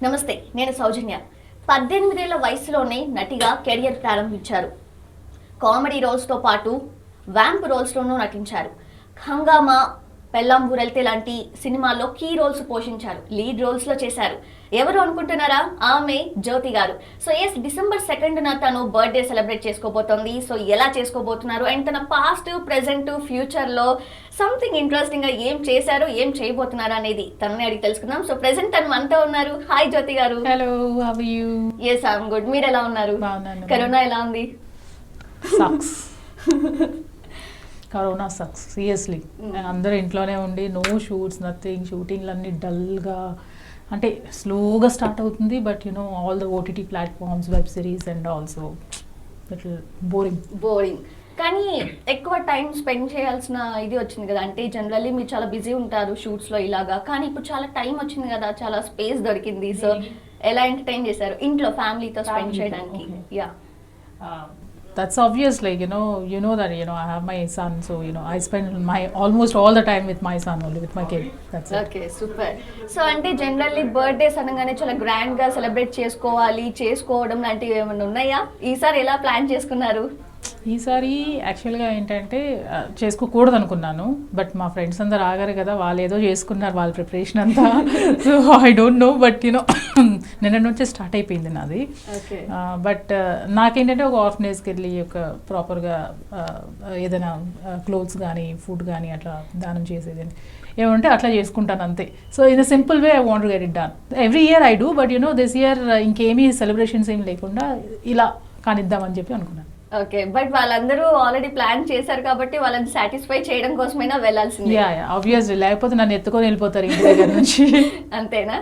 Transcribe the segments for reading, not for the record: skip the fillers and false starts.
నమస్తే, నేను సౌజన్య. 18 ఏళ్ల వయసులోనే నటిగా కెరియర్ ప్రారంభించారు. కామెడీ రోల్స్తో పాటు వ్యాంప్ రోల్స్లోనూ నటించారు. హంగామా, పెళ్ళాం ఊరెళ్తే లాంటి సినిమాల్లో కీ రోల్స్ పోషించారు. లీడ్ రోల్స్లో చేశారు. ఎవరు అనుకుంటున్నారా? ఆమె జ్యోతి గారు. సో డిసెంబర్ 2న తను బర్త్డే సెలబ్రేట్ చేసుకోబోతోంది. సో ఎలా చేసుకోబోతున్నారు అండ్ తన పాస్ట్, ప్రెసెంట్, ఫ్యూచర్లో సంథింగ్ ఇంట్రెస్టింగ్ గా ఏం చేశారు, ఏం చేయబోతున్నారు అనేది తనని అడిగి తెలుసుకుందాం. సో ప్రెసెంట్ తను మనతో ఉన్నారు. హాయ్ జ్యోతి గారు. Hello, how are you? yes I'm good. మీరు ఎలా ఉన్నారు? బాగున్నాను. కరోనా ఎలా ఉంది? సక్స్. Corona sucks seriously. అందరూ ఇంట్లోనే ఉండి నో షూట్స్, నథింగ్. షూటింగ్లు అన్నీ డల్గా, అంటే స్లోగా స్టార్ట్ అవుతుంది. But you know all the OTT platforms, web series and also little boring. కానీ ఎక్కువ టైం స్పెండ్ చేయాల్సిన ఇది వచ్చింది కదా. అంటే జనరల్లీ మీరు చాలా బిజీ ఉంటారు షూట్స్లో ఇలాగా, కానీ ఇప్పుడు చాలా టైం వచ్చింది కదా, చాలా స్పేస్ దొరికింది. సో ఎలా ఎంటర్టైన్ చేశారు ఇంట్లో ఫ్యామిలీతో స్పెండ్ చేయడానికి? Yeah, that's obvious. Like you know that I have my son, so I spend my almost all the time with my son, only with my kid. That's it. Okay, super. So అంటే generally birthdays అనగానే చాలా grand గా celebrate చేసుకోవడం లాంటివి ఏమైనా ఉన్నాయా? ఈసారి ఎలా ప్లాన్ చేసుకున్నారు? ఈసారి యాక్చువల్గా ఏంటంటే చేసుకోకూడదు అనుకున్నాను. బట్ మా ఫ్రెండ్స్ అందరు ఆగారు కదా, వాళ్ళు ఏదో చేసుకున్నారు, వాళ్ళ ప్రిపరేషన్ అంతా. So I don't know, but నిన్న నుంచే స్టార్ట్ అయిపోయింది నాది. బట్ నాకేంటంటే ఒక ఆర్ఫనేజ్కి వెళ్ళి ఒక ప్రాపర్గా ఏదైనా క్లోత్స్ కానీ, ఫుడ్ కానీ అట్లా దానం చేసేది ఏమంటే అట్లా చేసుకుంటాను అంతే. So in a simple way I want to get it done. Every year I do, but this year ఇంకేమీ సెలబ్రేషన్స్ ఏం లేకుండా ఇలా కానిద్దామని చెప్పి అనుకున్నాను. ఓకే, బట్ వాళ్ళందరూ ఆల్రెడీ ప్లాన్ చేశారు కాబట్టి వాళ్ళని సాటిస్ఫై చేయడం కోసమైనా వెళ్ళాల్సింది. ఆబ్వియస్లీ, లేకపోతే నన్ను ఎత్తుకొని వెళ్ళిపోతారు ఇంటి దగ్గర నుంచి. అంతేనా?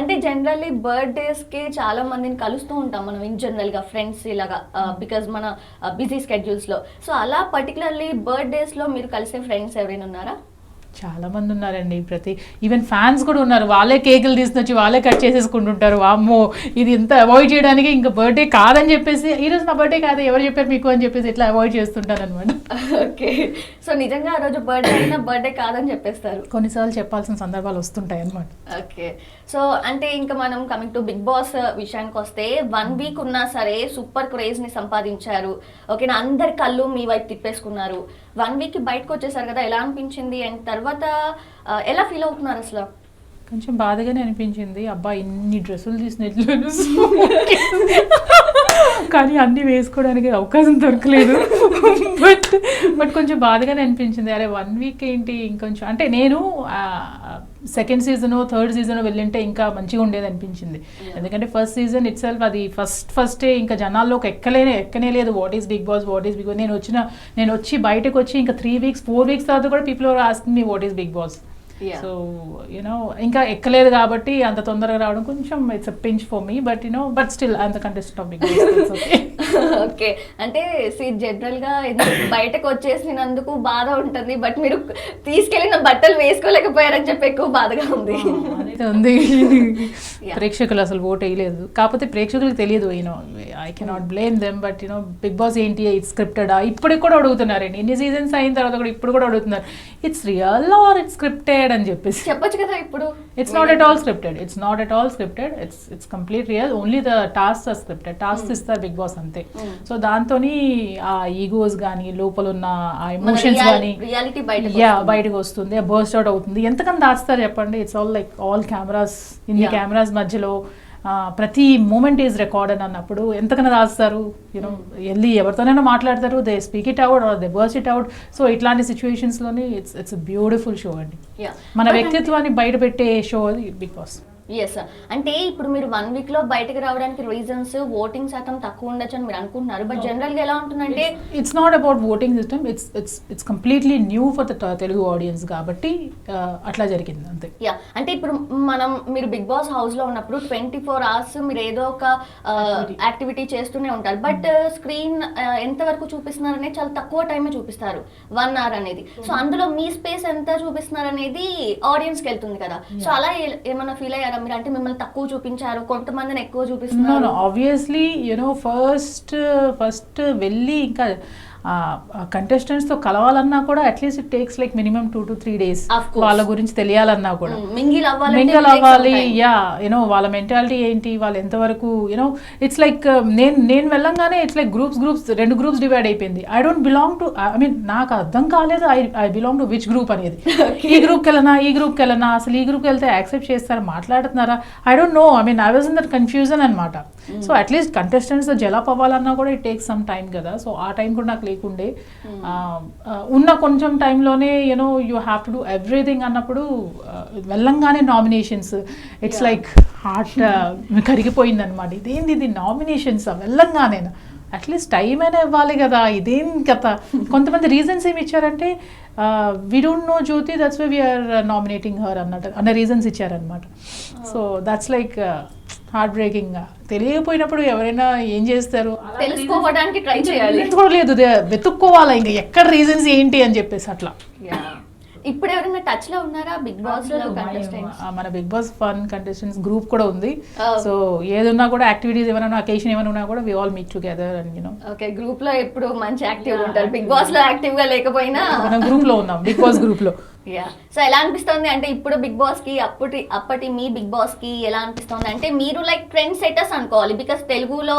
అంటే జనరల్లీ బర్త్డేస్ కి చాలా మందిని కలుస్తూ ఉంటాం మనం, ఇన్ జనరల్ గా ఫ్రెండ్స్ ఇలాగా, బికాజ్ మన బిజీ స్కెడ్యూల్స్ లో. సో అలా పర్టికులర్లీ బర్త్డేస్ లో మీరు కలిసే ఫ్రెండ్స్ ఎవరైనా ఉన్నారా? చాలా మంది ఉన్నారండి. ఈవెన్ ఫ్యాన్స్ కూడా ఉన్నారు. వాళ్ళే కేకులు తీసుకొచ్చి వాళ్ళే కట్ చేసేసుకుంటుంటారు. అమ్మో, ఇది ఎంత అవాయిడ్ చేయడానికి, ఇంకా బర్త్డే కాదని చెప్పేసి, ఈరోజు నా బర్త్డే కాదు, ఎవరు చెప్పారు మీకు అని చెప్పేసి ఇట్లా అవాయిడ్ చేస్తుంటారు అనమాట. ఓకే, సో నిజంగా ఆ రోజు బర్త్డే అయినా బర్త్డే కాదని చెప్పేస్తారు. కొన్నిసార్లు చెప్పాల్సిన సందర్భాలు వస్తుంటాయి అనమాట. ఓకే, సో అంటే ఇంకా మనం కమింగ్ టు బిగ్ బాస్ విషయానికి వస్తే 1 వీక్ ఉన్నా సరే సూపర్ క్రేజ్ ని సంపాదించారు. ఓకేనా, అందరి కళ్ళు మీ వైపు తిప్పేసుకున్నారు. 1 వీక్ బయటకు వచ్చేసారు కదా, ఎలా అనిపించింది అండ్ తర్వాత ఎలా ఫీల్ అవుతున్నారు అసలు? కొంచెం బాధగానే అనిపించింది. అబ్బా, ఇన్ని డ్రెస్సులు తీసినట్లు, కానీ అన్ని వేసుకోవడానికి అవకాశం దొరకలేదు. బట్ కొంచెం బాధగానే అనిపించింది. అరే 1 వీక్ ఏంటి, ఇంకొంచెం అంటే నేను సెకండ్ సీజన్, థర్డ్ సీజన్ వెళ్ళింటే ఇంకా మంచిగా ఉండేది అనిపించింది. ఎందుకంటే ఫస్ట్ సీజన్ ఇట్ సెల్ఫ్ అది ఫస్టే ఇంకా జనాల్లోకి ఎక్కనే లేదు. What is Bigg Boss. నేను వచ్చి బయటకు వచ్చి ఇంకా 3 వీక్స్ 4 వీక్స్ తర్వాత కూడా people are asking me what is Bigg Boss. So ఇంకా ఎక్కలేదు కాబట్టి అంత తొందరగా రావడం కొంచెం it's a pinch for me. But still I am the contestant of Bigg Boss. Okay, అంటే జనరల్ గా బయటకు వచ్చేసినందుకు బాధ ఉంటుంది, బట్ మీరు తీసుకెళ్లిన బట్టలు వేసుకోలేకపోయారని చెప్పి ఎక్కువ బాధగా ఉంది. ప్రేక్షకులు అసలు ఓట్ వేయలేదు. కాకపోతే ప్రేక్షకులకు తెలియదు. I cannot blame them. But Bigg Boss ఏంటి, ఇట్స్ స్క్రిప్టెడా? ఇప్పటికి కూడా అడుగుతున్నారండి. ఇన్ని సీజన్స్ అయిన తర్వాత కూడా ఇప్పుడు కూడా అడుగుతున్నారు, it's real or it's scripted అని చెప్పేసి. చెప్పొచ్చు కదా ఇప్పుడు. It's not at all scripted. It's complete real. Only the tasks are scripted. Tasks ఇస్తారు బిగ్ బాస్ అంతే. సో దాంతోని ఆ ఈగోస్ కానీ, లోపల ఉన్న ఆ ఎమోషన్స్ కానీ బయటకు వస్తుంది, బర్స్ట్ అవుట్ అవుతుంది. ఎంతకన్నా దాచుతారు చెప్పండి? It's all cameras. ఇన్ని కెమెరాస్ మధ్యలో ప్రతి మూమెంట్ ఈజ్ రికార్డ్ అని అన్నప్పుడు ఎంతకన్నా దాస్తారు? వెళ్ళి ఎవరితోనైనా మాట్లాడతారు, they speak it out or they burst it out. So ఇట్లాంటి సిచ్యువేషన్స్లోని ఇట్స్ బ్యూటిఫుల్ షో అండి. మన వ్యక్తిత్వాన్ని బయట పెట్టే షో అది బిగ్ బాస్. ఎస్, అంటే ఇప్పుడు మీరు 1 వీక్ లో బయటకు రావడానికి రీజన్స్ ఓటింగ్ శాతం తక్కువ ఉండొచ్చు అని మీరు అనుకుంటున్నారు. బట్ జనరల్ గా ఎలా ఉంటుందంటే it's not about voting system. It's completely new for the Telugu audience కాబట్టి అట్లా జరిగింది అంతే. అంటే ఇప్పుడు మీరు బిగ్ బాస్ హౌస్ లో ఉన్నప్పుడు 24 hours మీరు ఏదో ఒక యాక్టివిటీ చేస్తూనే ఉంటారు. బట్ స్క్రీన్ ఎంత వరకు చూపిస్తున్నారు అనేది చాలా తక్కువ టైమే చూపిస్తారు, 1 hour అనేది. సో అందులో మీ స్పేస్ ఎంత చూపిస్తున్నారు అనేది ఆడియన్స్ కి వెళ్తుంది కదా. సో అలా ఏమన్నా ఫీల్ అయ్యారా మీరు? అంటే మిమ్మల్ని తక్కువ చూపించారు, కొంతమందిని ఎక్కువ చూపిస్తున్నారు. ఆబ్వియస్లీ ఫస్ట్ వెళ్ళి ఇంకా కంటెస్టెంట్స్తో కలవాలన్నా కూడా at least it takes like minimum 2 to 3 days వాళ్ళ గురించి తెలియాలన్నా కూడా మింగిల్ అవ్వాలి. యా యూనో వాళ్ళ మెంటాలిటీ ఏంటి, వాళ్ళు ఎంతవరకు యూనో ఇట్స్ లైక్ నేను వెళ్ళంగానే it's like groups 2 groups divide అయిపోయింది. I don't belong to, I mean నాకు అర్థం కాలేదు I belong to which group అనేది. ఈ గ్రూప్కి వెళ్ళనా అసలు ఈ గ్రూప్కి వెళ్తే యాక్సెప్ట్ చేస్తారా, మాట్లాడుతున్నారా, I don't know. I mean I was in that confusion అనమాట. సో అట్లీస్ట్ కంటెస్టెంట్స్ జలప్ అవ్వాలన్నా కూడా ఇట్ టేక్స్ సమ్ టైం కదా. సో ఆ టైం కూడా నాకు లేకుండే. ఉన్న కొంచెం టైంలోనే you know you have to do everything అన్నప్పుడు వెళ్ళంగానే నామినేషన్స్, ఇట్స్ లైక్ హార్ట్ కరిగిపోయింది అనమాట. ఇదేంది ఇది నామినేషన్స్ వెళ్ళంగానే, అట్లీస్ట్ టైం అయినా ఇవ్వాలి కదా, ఇదేం కథ. కొంతమంది రీజన్స్ ఏమి ఇచ్చారంటే we don't know Jyothi, that's why we're nominating her అన్న రీజన్స్ ఇచ్చారనమాట. So that's like heartbreaking. తెలియకపోయినప్పుడు ఎవరైనా ఏం చేస్తారు, తెలుసుకోవడానికి ట్రై చేయాలి. లేదు వెతుక్కోవాలా ఇంకా ఎక్కడ రీజన్స్ ఏంటి అని చెప్పేసి అట్లా. ఇప్పుడు ఎవరైనా టచ్ లో ఉన్నారా బిగ్ బాస్ లో కంటెస్టెంట్స్? మన Bigg Boss fun contestants group కూడా ఉంది. సో ఏదున్నా కూడా యాక్టివిటీస్ ఏమైనా అకేషన్ ఏమైనా ఉన్నా కూడా we all meet together and you know. Okay, group లో ఎప్పుడు మంచి యాక్టివ్ ఉంటారు. బిగ్ బాస్ లో యాక్టివ్ గా లేకపోయినా మనం గ్రూప్ లో ఉన్నాం, బిగ్ బాస్ గ్రూప్ లో. సో ఎలా అనిపిస్తుంది అంటే ఇప్పుడు బిగ్ బాస్ కి అప్పటి మీ బిగ్ బాస్ కి ఎలా అనిపిస్తుంది అంటే మీరు లైక్ ట్రెండ్ సెటర్స్ అనుకోవాలి, బికాస్ తెలుగులో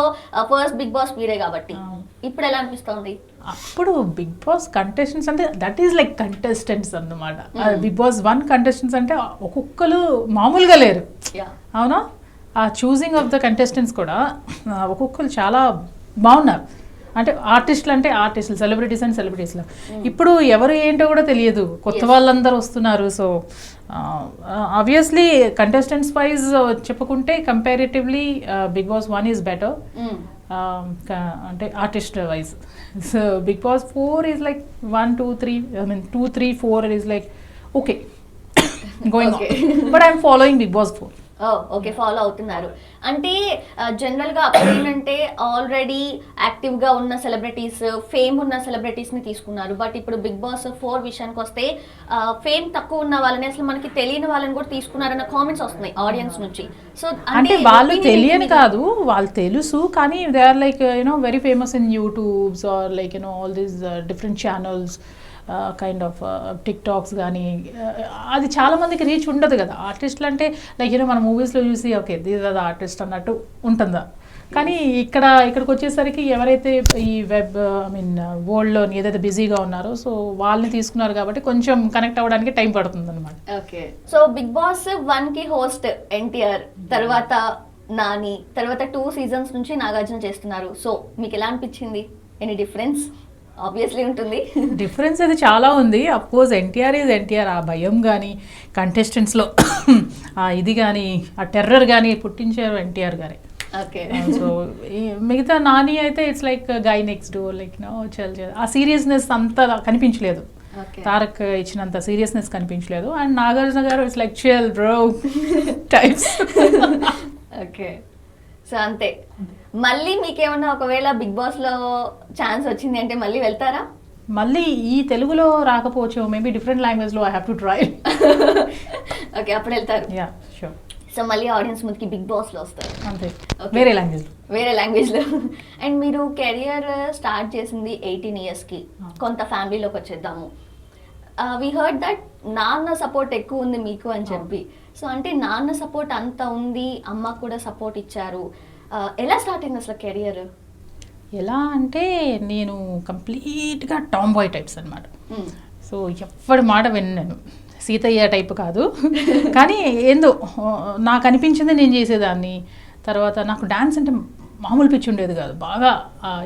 ఫస్ట్ బిగ్ బాస్ మీరే కాబట్టి. ఇప్పుడు ఎలా అనిపిస్తుంది? అప్పుడు బిగ్ బాస్ కంటెస్టెంట్స్ అంటే దట్ ఈస్ లైక్ కంటెస్టెంట్స్ అన్నమాట. బిగ్ బాస్ 1 కంటెస్టెంట్స్ అంటే ఒక్కొక్కరు మామూలుగా లేరు, అవునా? ఆ చూసింగ్ ఆఫ్ ద కంటెస్టెంట్స్ కూడా ఒక్కొక్కరు చాలా బాగున్నారు. అంటే ఆర్టిస్టులు అంటే ఆర్టిస్టులు, సెలబ్రిటీస్ అండ్ సెలబ్రిటీస్లో ఇప్పుడు ఎవరు ఏంటో కూడా తెలియదు, కొత్త వాళ్ళందరూ వస్తున్నారు. సో ఆబ్వియస్లీ కంటెస్టెంట్స్ వైజ్ చెప్పుకుంటే comparatively Bigg Boss 1 is better అంటే artist wise. So Bigg Boss 4 is like 1, 2, 3 I mean 2, 3, 4 is like okay going on, but I'm following Bigg Boss 4. Okay, follow అవుతున్నారు. అంటే జనరల్గా అప్పుడు ఏంటంటే ఆల్రెడీ యాక్టివ్గా ఉన్న celebrities, fame ఉన్న సెలబ్రిటీస్ని తీసుకున్నారు. బట్ ఇప్పుడు బిగ్ బాస్ 4 విషయానికి వస్తే ఫేమ్ తక్కువ ఉన్న వాళ్ళని, అసలు మనకి తెలియని వాళ్ళని కూడా తీసుకున్నారన్న కామెంట్స్ వస్తున్నాయి ఆడియన్స్ నుంచి. సో అంటే వాళ్ళు తెలియని కాదు, వాళ్ళు తెలుసు, కానీ they are like you know very famous in YouTubes or like you know all these different channels kind of TikToks కానీ. అది చాలా మందికి రీచ్ ఉండదు కదా. ఆర్టిస్టులు అంటే లైక్ యూనో మన మూవీస్లో చూసి okay this are the artist అన్నట్టు ఉంటుందా. కానీ ఇక్కడికి వచ్చేసరికి ఎవరైతే ఈ వెబ్ ఐ మీన్ వరల్డ్లో ఏదైతే బిజీగా ఉన్నారో సో వాళ్ళని తీసుకున్నారు కాబట్టి కొంచెం కనెక్ట్ అవ్వడానికి టైం పడుతుంది అనమాట. ఓకే, సో బిగ్ బాస్ 1కి హోస్ట్ ఎన్టీఆర్, తర్వాత నాని, తర్వాత 2 seasons నుంచి నాగార్జున చేస్తున్నారు. సో మీకు ఎలా అనిపించింది? Any difference? ఆబ్వియస్లీ ఉంటుంది, డిఫరెన్స్ అది చాలా ఉంది. Of course NTR is NTR. ఆ భయం కానీ కంటెస్టెంట్స్లో ఇది కానీ ఆ టెర్రర్ కానీ పుట్టించారు ఎన్టీఆర్ గారే. ఓకే, సో మిగతా నాని అయితే it's like guy next door, like no చల్ ఆ సీరియస్నెస్ అంతా కనిపించలేదు. తారక్ ఇచ్చినంత సీరియస్నెస్ కనిపించలేదు. అండ్ నాగార్జున గారు it's like chill bro types. Okay, so అంతే. మళ్ళీ మీకేమన్నా ఒకవేళ బిగ్ బాస్ లో ఛాన్స్ వచ్చింది అంటే మళ్ళీ వెళ్తారా? మళ్ళీ ఈ తెలుగులో రాకపోవచ్చు, మేబీ డిఫరెంట్ లాంగ్వేజ్ లో I have to try. Okay, అప్పుడు వెళ్తారు. Yeah sure. సో మళ్ళీ ఆడియన్స్ ముందుకి బిగ్ బాస్ లో వస్తారు అంతే, వేరే లాంగ్వేజ్ లో. అండ్ మీరు కెరియర్ స్టార్ట్ చేసింది 18 years కి. కొంత ఫ్యామిలీలోకి వచ్చేద్దాము. వి హర్డ్ దట్ నాన్న సపోర్ట్ ఎక్కువ ఉంది మీకు అని చెప్పి. సో అంటే నాన్న సపోర్ట్ అంత ఉంది, అమ్మ కూడా సపోర్ట్ ఇచ్చారు. ఎలా స్టార్ట్ అయింది అసలు కెరియర్? ఎలా అంటే నేను కంప్లీట్గా టామ్ బాయ్ టైప్స్ అనమాట. సో ఎవ్వడి మాట విన్నాను, సీతయ్య టైప్ కాదు. కానీ ఏందో నాకు అనిపించింది నేను చేసేదాన్ని. తర్వాత నాకు డాన్స్ అంటే మామూలు పిచ్చి ఉండేది కాదు. బాగా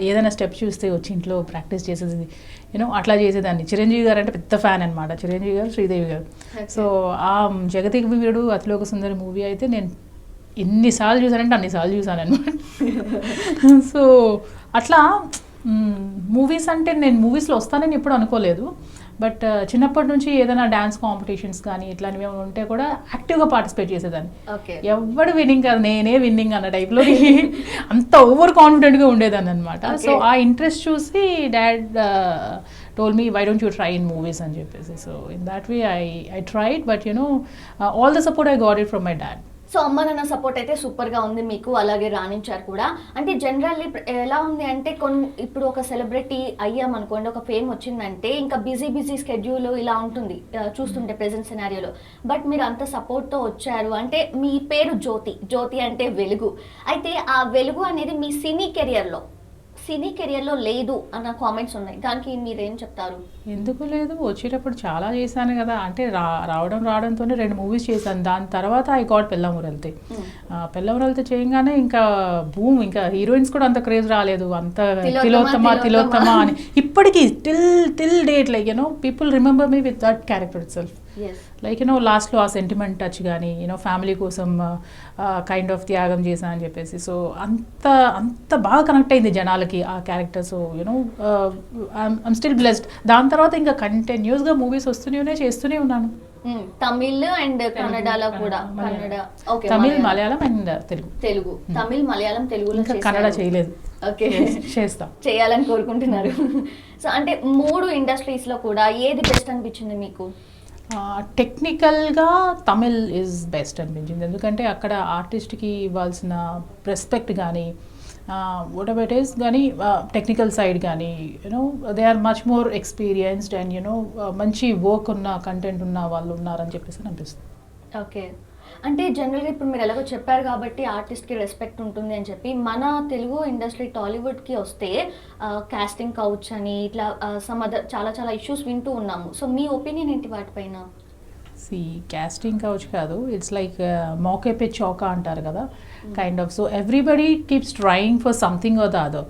ఏదైనా స్టెప్ చూస్తే వచ్చి ఇంట్లో ప్రాక్టీస్ చేసేది, యూనో అట్లా చేసేదాన్ని. చిరంజీవి గారు అంటే పెద్ద ఫ్యాన్ అనమాట, చిరంజీవి గారు, శ్రీదేవి గారు. సో ఆ జగతికి వీరుడు అతిలోక సుందరి మూవీ అయితే నేను ఎన్నిసార్లు చూసానంటే అన్నిసార్లు చూసాను అనమాట. సో అట్లా మూవీస్ అంటే నేను మూవీస్లో వస్తానని ఎప్పుడు అనుకోలేదు. బట్ చిన్నప్పటి నుంచి ఏదైనా డ్యాన్స్ కాంపిటీషన్స్ కానీ ఇట్లాంటివి ఏమైనా ఉంటే కూడా యాక్టివ్గా పార్టిసిపేట్ చేసేదాన్ని. ఎవడు విన్నింగ్ కాదు, నేనే విన్నింగ్ అన్న టైప్లో అంత ఓవర్ కాన్ఫిడెంట్గా ఉండేదాన్ని అనమాట. సో ఆ ఇంట్రెస్ట్ చూసి dad told me why don't you try in movies అని చెప్పేసి. So in that way I tried, but you know all the support I got it from my dad. So అమ్మ నాన్న support అయితే సూపర్గా ఉంది మీకు, అలాగే రాణించారు కూడా. అంటే జనరల్లీ ఎలా ఉంది అంటే ఇప్పుడు ఒక సెలబ్రిటీ అయ్యామనుకోండి, ఒక ఫేమ్ వచ్చిందంటే ఇంకా బిజీ స్కెడ్యూల్ ఇలా ఉంటుంది చూస్తుంటే ప్రెజెంట్ సినారియోలో. బట్ మీరు అంత సపోర్ట్తో వచ్చారు అంటే మీ పేరు జ్యోతి అంటే వెలుగు. అయితే ఆ వెలుగు అనేది మీ సినీ కెరియర్లో లేదు అన్న కామెంట్స్ ఉన్నాయి, దానికి మీరేం చెప్తారు? ఎందుకు లేదు, వచ్చేటప్పుడు చాలా చేశాను కదా. అంటే రావడంతోనే 2 మూవీస్ చేశాను. దాని తర్వాత ఐ గాట్ పెళ్ళామురల్తే. పెళ్ళామురల్తే చేయగానే ఇంకా బూమ్, ఇంకా హీరోయిన్స్ కూడా అంత క్రేజ్ రాలేదు, అంత తిలోత్తమ అని. ఇప్పటికీ till date like people remember me with that character it self. Like లాస్ట్లో ఆ సెంటిమెంట్ టచ్ కానీ ఫ్యామిలీ కోసం కైండ్ ఆఫ్ త్యాగం చేశా అని చెప్పేసి. సో అంత బాగా కనెక్ట్ అయింది జనాలకి ఆ character. So I'm still blessed. దాని తర్వాత ఇంకా కంటిన్యూస్గా మూవీస్ చేస్తూనే ఉన్నాను. తమిళ్ అండ్ కన్నడలో కూడా. తమిళ్, మలయాళం అండ్ తెలుగు. తమిళ్, మలయాళం, తెలుగులో. కన్నడ చేయలేదు. ఓకే, చేస్తాం, చేయాలని కోరుకుంటున్నారు. సో అంటే 3 ఇండస్ట్రీస్లో కూడా ఏది బెస్ట్ అనిపించింది మీకు? టెక్నికల్గా తమిళ్ ఈజ్ బెస్ట్ అనిపించింది. ఎందుకంటే అక్కడ ఆర్టిస్ట్కి ఇవ్వాల్సిన రెస్పెక్ట్ కానీ వాట్ ఎవర్ ఇట్ ఈస్ కానీ టెక్నికల్ సైడ్ కానీ they are much more experienced and మంచి వర్క్ ఉన్న కంటెంట్ ఉన్న వాళ్ళు ఉన్నారని చెప్పేసి అనిపిస్తుంది. ఓకే, అంటే జనరల్గా ఇప్పుడు మీరు ఎలాగో చెప్పారు కాబట్టి ఆర్టిస్ట్కి రెస్పెక్ట్ ఉంటుంది అని చెప్పి, మన తెలుగు ఇండస్ట్రీ టాలీవుడ్కి వస్తే కాస్టింగ్ కౌచ్ అని ఇట్లా సమ్ అదర్ చాలా ఇష్యూస్ వింటూ ఉన్నాము. సో మీ ఒపీనియన్ ఏంటి వాటిపైన? కాస్టింగ్ కౌచ్ కాదు, ఇట్స్ లైక్ మౌకే పే చౌకా అంటారు కదా, kind of. So everybody keeps trying for something or the other.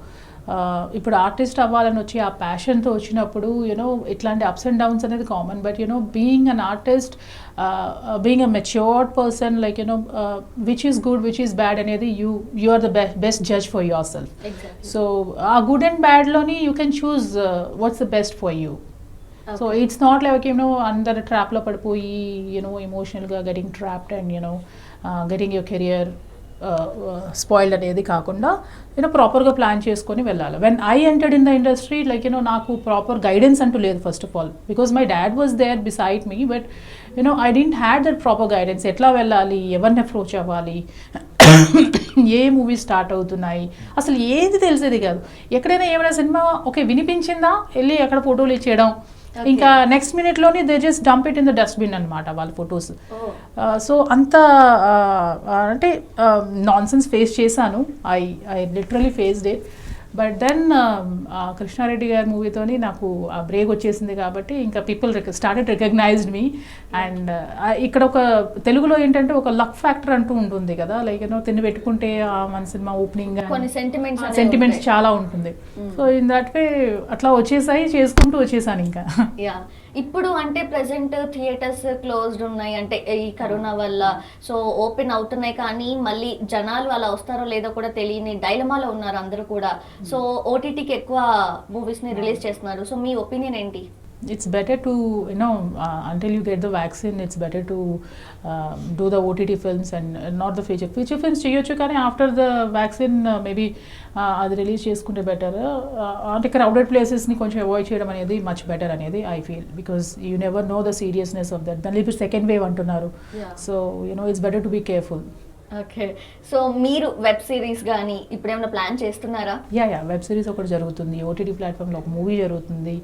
ఇప్పుడు ఆర్టిస్ట్ అవ్వాలని వచ్చి ఆ ప్యాషన్తో వచ్చినప్పుడు ఇట్లాంటి అప్స్ అండ్ డౌన్స్ అనేది common. But being an artist, being a matured person, like which is good, which is bad అనేది you are the best judge for yourself. So ఆ గుడ్ అండ్ బ్యాడ్లోని you can choose watts the best for you. So it's not like అందరు ట్రాప్లో పడిపోయి ఎమోషనల్గా getting trapped and getting your career spoiled అనేది కాకుండా ప్రాపర్గా ప్లాన్ చేసుకొని వెళ్ళాలి. When I entered in the industry like నాకు ప్రాపర్ గైడెన్స్ అంటూ లేదు first of all, because my dad was there beside me. But I didn't had that proper guidance. ఎట్లా వెళ్ళాలి, ఎవరిని అప్రోచ్ అవ్వాలి, ఏ మూవీ స్టార్ట్ అవుతున్నాయి, అసలు ఏది తెలిసేది కాదు. ఎక్కడైనా ఏమైనా సినిమా ఓకే వినిపించిందా, వెళ్ళి ఎక్కడ ఫోటోలు ఇచ్చేయడం, ఇంకా నెక్స్ట్ మినిట్లోనే they just dump it in the dustbin అనమాట వాళ్ళ ఫొటోస్. సో అంత అంటే నాన్సెన్స్ ఫేస్ చేశాను. I literally faced it. But then Krishna Reddy గారి మూవీతోని నాకు ఆ బ్రేక్ వచ్చేసింది కాబట్టి ఇంకా people started recognized me. And ఇక్కడ ఒక తెలుగులో ఏంటంటే ఒక లక్ ఫ్యాక్టర్ అంటూ ఉంటుంది కదా, లైక్ తిని పెట్టుకుంటే మన సినిమా ఓపెనింగ్ సెంటిమెంట్స్ చాలా ఉంటుంది. సో ఇన్ దట్ వే అట్లా చేసుకుంటూ వచ్చేసాను ఇంకా. ఇప్పుడు అంటే ప్రెసెంట్ థియేటర్స్ క్లోజ్డ్ ఉన్నాయి అంటే ఈ కరోనా వల్ల. సో ఓపెన్ అవుతున్నాయి కానీ మళ్ళీ జనాలు అలా వస్తారో లేదో కూడా తెలియని డైలమాలో ఉన్నారు అందరూ కూడా. సో ఓటీటీకి ఎక్కువ మూవీస్ని రిలీజ్ చేస్తున్నారు. సో మీ ఒపీనియన్ ఏంటి? It's better to until you get the vaccine, it's better to do the OTT films and not the feature films cheyochu కానీ after the vaccine maybe అది రిలీజ్ చేసుకుంటే బెటర్. అంటే crowded ప్లేసెస్ని కొంచెం avoid చేయడం అనేది much better అనేది I feel, because you never know the seriousness of that. దాని ఇప్పుడు సెకండ్ వేవ్ అంటున్నారు. So it's better to be careful. Okay, so మీరు వెబ్ సిరీస్ కానీ ఇప్పుడు ఏమైనా ప్లాన్ చేస్తున్నారా? వెబ్ సిరీస్ ఒకటి జరుగుతుంది, ఓటీటీ ప్లాట్ఫామ్లో ఒక మూవీ జరుగుతుంది.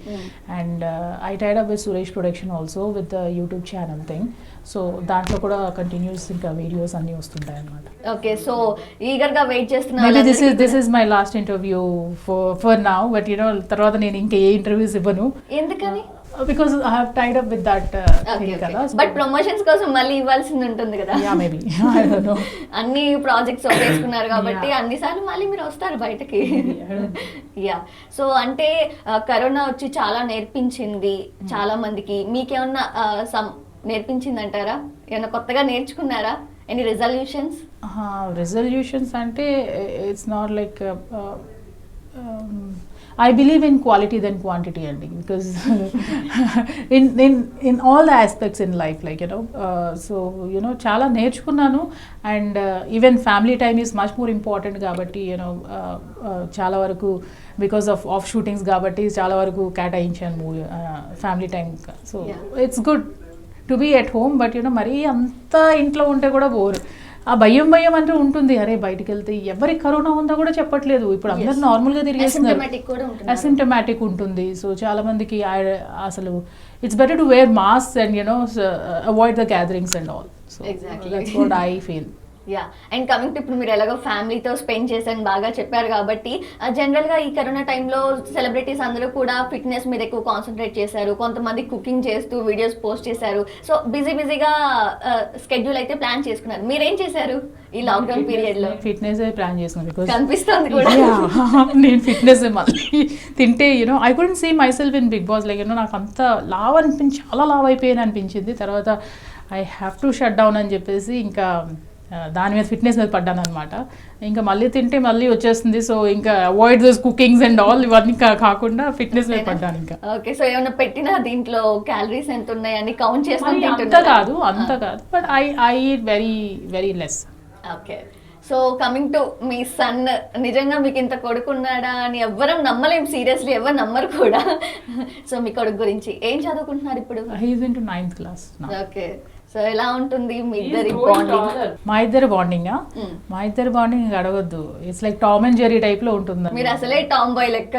And I tied up with Suresh production also with the YouTube channel thing. So దాంట్లో కూడా కంటిన్యూస్ ఇంకా వీడియోస్ అన్నీ వస్తుంటాయి అన్నమాట. ఓకే, సో ఈగర్గా వెయిట్ చేస్తున్నారు. Maybe this is my last interview for now. But తర్వాత నేను ఇంకా ఏ ఇంటర్వ్యూస్ ఇవ్వను. ఎందుకని? because I have tied up with that thing kada. But promotions కోసం మళ్ళీ ఇవ్వాల్సింది ఉంటుంది కదా. maybe I don't know. అన్ని ప్రాజెక్ట్స్ చేసుకున్నారు కాబట్టి అన్నిసార్లు మళ్ళీ మీరు వస్తారు బయటకి. సో అంటే కరోనా వచ్చి చాలా నేర్పించింది చాలా మందికి. మీకేమన్నా నేర్పించింది అంటారా? ఏమన్నా కొత్తగా నేర్చుకున్నారా? ఎనీ రెజల్యూషన్స్ అంటే it's not like I believe in quality than quantity ending, because in all the aspects in life, like so chala నేర్చుకున్నాను. And even family time is much more important కాబట్టి చాలా వరకు because of off shootings కాబట్టి చాలా వరకు కేటాయించాను family time. So it's good to be at home. But మరీ అంతా ఇంట్లో ఉంటే కూడా బోర్. ఆ భయం భయం అంటే ఉంటుంది. అరే బయటికి వెళ్తే ఎవరికి కరోనా ఉందో కూడా చెప్పట్లేదు. ఇప్పుడు అందరు నార్మల్గా తిరిగేస్తున్నారు, అసిమ్టమాటిక్ ఉంటుంది. సో చాలా మందికి అసలు it's better to wear mask and avoid the gatherings and all. So that's what I feel. Yeah, and coming to ఇప్పుడు మీరు ఎలాగో ఫ్యామిలీతో స్పెండ్ చేశాను బాగా చెప్పారు కాబట్టి జనరల్గా ఈ కరోనా టైంలో సెలబ్రిటీస్ అందరూ కూడా ఫిట్నెస్ మీద ఎక్కువ కాన్సన్ట్రేట్ చేశారు. కొంతమంది కుకింగ్ చేస్తూ వీడియోస్ పోస్ట్ చేశారు. సో బిజీగా స్కెడ్యూల్ అయితే ప్లాన్ చేసుకున్నారు. మీరేం చేశారు ఈ లాక్డౌన్ పీరియడ్ లో? ఫిట్నెస్ ప్లాన్ చేసుకున్నాను, కనిపిస్తుంది కూడా. నేను ఫిట్నెస్ మళ్ళీ తింటే I couldn't see myself in Bigg Boss. Like నాకు అంత లావ్ చాలా లావ్ అయిపోయాను అనిపించింది. తర్వాత I have to shut down అని చెప్పేసి ఇంకా దాని మీద ఫిట్నెస్ మీద పడ్డాను అనమాట. ఇంకా మళ్ళీ తింటే మళ్ళీ వచ్చేస్తుంది. సో ఇంకా avoid those cookings and all ఇవన్నీ కాకుండా ఫిట్నెస్ మీద పడ్డాను ఇంకా. ఓకే, సో ఏమైనా పెట్టినా దీంట్లో క్యాలరీస్ ఎంత ఉన్నాయని కౌంట్ చేసుకుని? అంత కాదు but I eat very very less. Okay, so coming to మీ సన్, నిజంగా మీకు ఇంత కొడుకున్నాడా అని ఎవ్వరూ నమ్మలేం, సీరియస్లీ ఎవరు నమ్మరు కూడా. సో మీ కొడుకు గురించి ఏం చదువుకుంటున్నారు ఇప్పుడు? He is in to 9th class. Okay, so ఎలా ఉంటుంది మీ ఇద్దరి బాండింగ్? మా ఇద్దరి బాండింగ్ అడగొద్దు. It's like Tom and Jerry type లో ఉంటుంది. మీరు అసలే టామ్ బాయ్ లెక్క.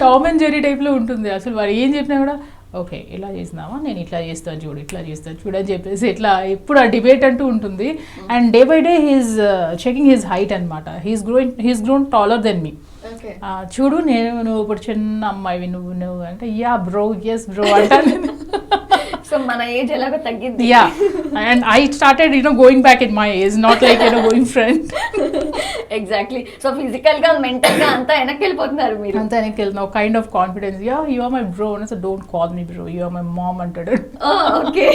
టామ్ అండ్ జెర్రీ టైప్ లో ఉంటుంది. అసలు వాడు ఏం చెప్పినా కూడా ఓకే ఇలా చేసినావా, నేను ఇట్లా చేస్తాను చూడు, ఇట్లా చేస్తాను చూడు అని చెప్పేసి ఇట్లా ఎప్పుడు ఆ డిబేట్ అంటూ ఉంటుంది. And day by day he's checking his height అనమాట. He's grown taller than me. చూడు నువ్వు ఇప్పుడు చిన్న అమ్మాయివి, నువ్వు అంటే యా బ్రో, ఎస్ బ్రో అంటాను. సో మన ఏజ్ ఎలాగో తగ్గింది. Yeah, and I started going back in my age, not like going front. Exactly, so physical గా మెంటల్ గా అంతా వెనక్కి వెళ్ళిపోతున్నారు మీరు. అంతా వెనక్కి వెళ్తున్నావు, kind of confidence. Yeah, you are my bro, so don't call me bro, you are my mom అంటాడు. ఓకే,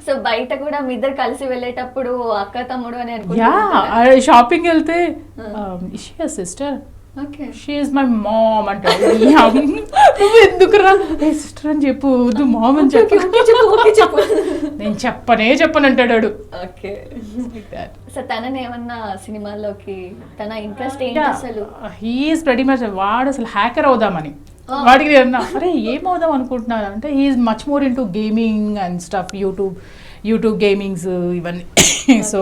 సో బయట కూడా మీ ఇద్దరు కలిసి వెళ్ళేటప్పుడు అక్క తమ్ముడు అని యా, షాపింగ్ వెళ్తే is she your sister? Okay, she is my mom అంటాడు. నువ్వు ఎందుకురా సిస్టర్ అని చెప్పు, వద్దు మామ్ అని చెప్పు. నేను చెప్పను అంటాడు. ఓకే, సో తనని ఏమన్నా సినిమాల్లోకి తన ఇంట్రెస్ట్ ఏంటి అసలు? హీ ఈజ్ ప్రెటీ మచ్, వాడు అసలు హ్యాకర్ అవుదామని. వాడికి అరే ఏమవుదాం అనుకుంటున్నాను అంటే he's much more into gaming and stuff, YouTube gamings ఇవన్నీ. సో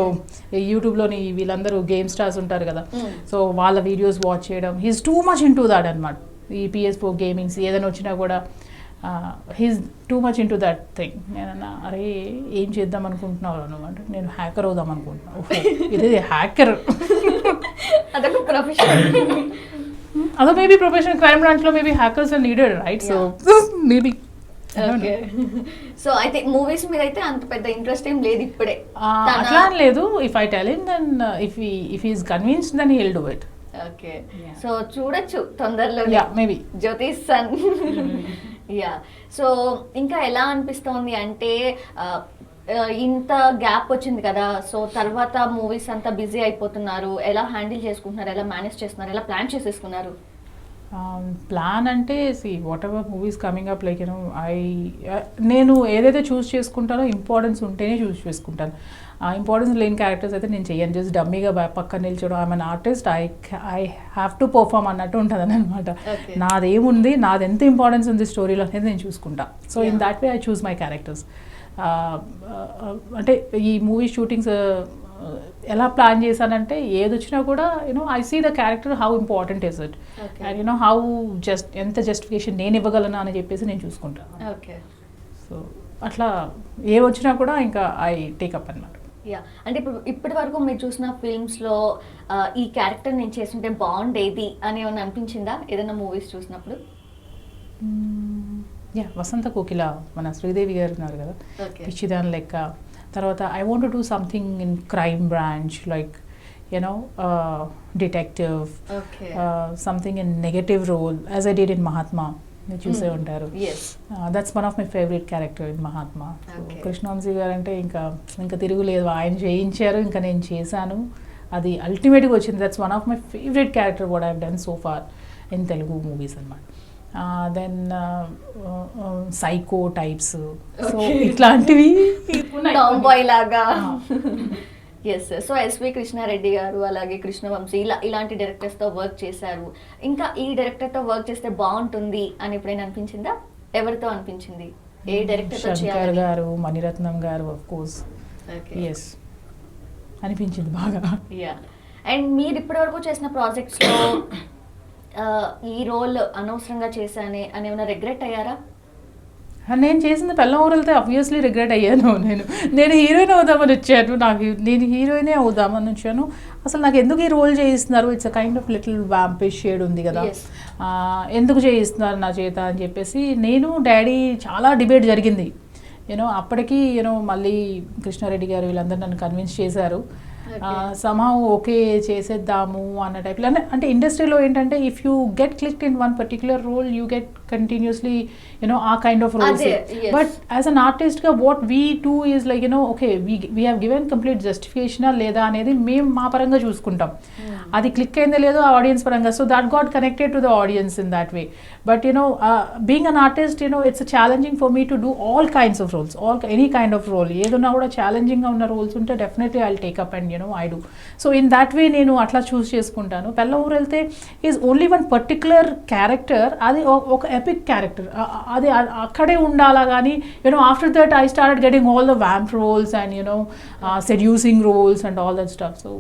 యూట్యూబ్లోని వీళ్ళందరూ గేమ్ స్టార్స్ ఉంటారు కదా, సో వాళ్ళ వీడియోస్ వాచ్ చేయడం, he's too much into that అనమాట. ఈ PS4 గేమింగ్స్ ఏదైనా వచ్చినా కూడా he's too much into that thing. నేనన్నా అరే ఏం చేద్దాం అనుకుంటున్నావు నువ్వు అంటే నేను హ్యాకర్ అవుదాం అనుకుంటున్నాను. ఇది హ్యాకర్ అదొక ప్రొఫెషన్. అదో మేబీ ప్రొఫెషనల్ క్రైమ్ బ్రాంచ్లో maybe hackers are needed, right? So maybe. Okay, so అయితే మూవీస్ మీద అయితే అంత పెద్ద ఇంట్రెస్ట్ ఏం లేదు ఇప్పుడే? అట్లా లేదు. If I tell him then if he is convinced then he will do it. Okay, so చూడొచ్చు తొందరలో మేబీ జ్యోతిష్ సన్. యా, సో ఇంకా ఎలా అనిపిస్తోంది అంటే ఇంత గ్యాప్ వచ్చింది కదా, సో తర్వాత మూవీస్ అంతా బిజీ అయిపోతున్నారు, ఎలా హ్యాండిల్ చేసుకుంటున్నారు, ఎలా మేనేజ్ చేస్తున్నారు, ఎలా ప్లాన్ చేసేసుకున్నారు? ప్లాన్ అంటే what ever movies coming up like నేను ఏదైతే చూస్ చేసుకుంటానో ఇంపార్టెన్స్ ఉంటేనే చూస్ చేసుకుంటాను. ఇంపార్టెన్స్ లేని క్యారెక్టర్స్ అయితే నేను చెయ్యను. జస్ట్ డమ్మీగా పక్కన నిల్చోడం, I'm an artist, I have to perform అన్నట్టు ఉంటుంది అనమాట. నాదేముంది, నాది ఎంత ఇంపార్టెన్స్ ఉంది స్టోరీలో అనేది నేను చూసుకుంటా. So in that way I choose my characters. అంటే ఈ మూవీ షూటింగ్స్ ఎలా ప్లాన్ చేశానంటే ఏది వచ్చినా కూడా I see the character how important is it and how ఎంత జస్టిఫికేషన్ నేను ఇవ్వగలను అని చెప్పేసి నేను చూసుకుంటాను. ఓకే, సో అట్లా ఏ వచ్చినా కూడా ఇంకా ఐ టేకప్ అన్నమాట. యా, అంటే ఇప్పటి వరకు మీరు చూసిన ఫిల్మ్స్లో ఈ క్యారెక్టర్ నేను చేస్తుంటే బాగుండేది అని ఏమైనా అనిపించిందా ఏదైనా మూవీస్ చూసినప్పుడు? యా, వసంత కోకిల, మన శ్రీదేవి గారు ఉన్నారు కదా, పిచ్చిదాని లెక్క. తర్వాత I want to do something in crime branch like detective, something in negative role as I did in Mahatma. మీరు చూసే ఉంటారు. That's one of my favourite character in Mahatma. Krishna Vamsi garu అంటే ఇంకా తిరుగులేదు, ఆయన చేయించారు, ఇంకా నేను చేశాను, అది అల్టిమేట్గా వచ్చింది. That's one of my favourite character what I have done so far in Telugu movies అనమాట. దెన్ సైకో టైప్స్, సో ఇట్లాంటివి టామ్ బాయ్ లాగా. ఎస్, సో ఎస్వి కృష్ణారెడ్డి గారు అలాగే కృష్ణవంశీ ఇలాంటి డైరెక్టర్స్తో వర్క్ చేశారు. ఇంకా ఈ డైరెక్టర్తో వర్క్ చేస్తే బాగుంటుంది అని ఎప్పుడైనా అనిపించిందా? ఎవరితో అనిపించింది? ఏ డైరెక్టర్? శంకర్ గారు, మణిరత్నం గారు, ఆఫ్ కోర్స్. ఎస్. అనిపించింది బాగా. అండ్ మీరు ఇప్పటివరకు చేసిన ప్రాజెక్ట్స్లో ఈ రోల్ అనవసరంగా చేశానే అని ఏమైనా రిగ్రెట్ అయ్యారా? నేను చేసిన పెళ్ళం ఊరలతో ఆబ్వియస్లీ రిగ్రెట్ అయ్యాను. నేను హీరోయిన్ అవుదామని వచ్చాను, నేను హీరోయినే అవుదామని వచ్చాను. అసలు నాకు ఎందుకు ఈ రోల్ చేయిస్తున్నారు, it's a kind of little vampish shade ఉంది కదా, ఎందుకు చేయిస్తున్నారు నా చేత అని చెప్పేసి నేను డాడీ చాలా డిబేట్ జరిగింది. అప్పటికి మళ్ళీ కృష్ణారెడ్డి గారు వీళ్ళందరూ నన్ను కన్విన్స్ చేశారు. somehow ఓకే చేసేద్దాము అన్న టైప్లో. అంటే ఇండస్ట్రీలో ఏంటంటే if you get clicked in one particular role you get continuously ఆ kind of roles. But as an ఆర్టిస్ట్గా what we do is like okay we have given complete జస్టిఫికేషనా లేదా అనేది మేము మా పరంగా చూసుకుంటాం. అది క్లిక్ అయిందో లేదో ఆ ఆడియన్స్ పరంగా. So that got connected to the audience in that way. But being an artist it's challenging for me to do all kinds of roles, any kind of role. ఏదన్నా కూడా ఛాలెంజింగ్గా ఉన్న రోల్స్ ఉంటే definitely I take up and I do. So in that way నేను అట్లా చూస్ చేసుకుంటాను. పెళ్ళ ఊరు వెళ్తే is only one particular character, అది ఒక ఎపిక్ క్యారెక్టర్, అది అక్కడే ఉండాలా. కానీ after that I started getting all the vamp roles and seducing roles and all that stuff. So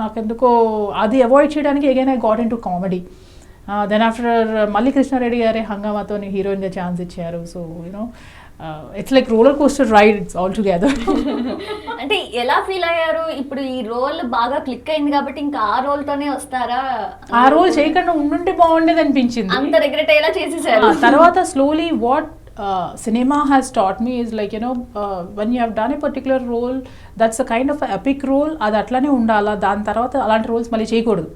నాకెందుకో అది అవాయిడ్ చేయడానికి again I got into comedy. Then after మళ్ళీ కృష్ణారెడ్డి గారే హంగామాతో హీరోయిన్గా ఛాన్స్ ఇచ్చారు. So it's like roller coaster ride it's all together. అంటే ఎలా ఫీల్ అయ్యారు? ఇప్పుడు ఈ రోల్ బాగా క్లిక్ అయింది కాబట్టి ఇంకా ఆ రోల్ తోనే వస్తారా? ఆ రోల్ చేయకుండా ఉండుంటే బాగుండేది అనిపించింది. అంత రిగ్రెట్ అయ్యేలా చేసేసారు. తర్వాత slowly what cinema has taught me is like when you have done a particular role that's a kind of a epic role, అది అట్లానే ఉండాలా. దాని తర్వాత అలాంటి రోల్స్ మళ్ళీ చేయకూడదు.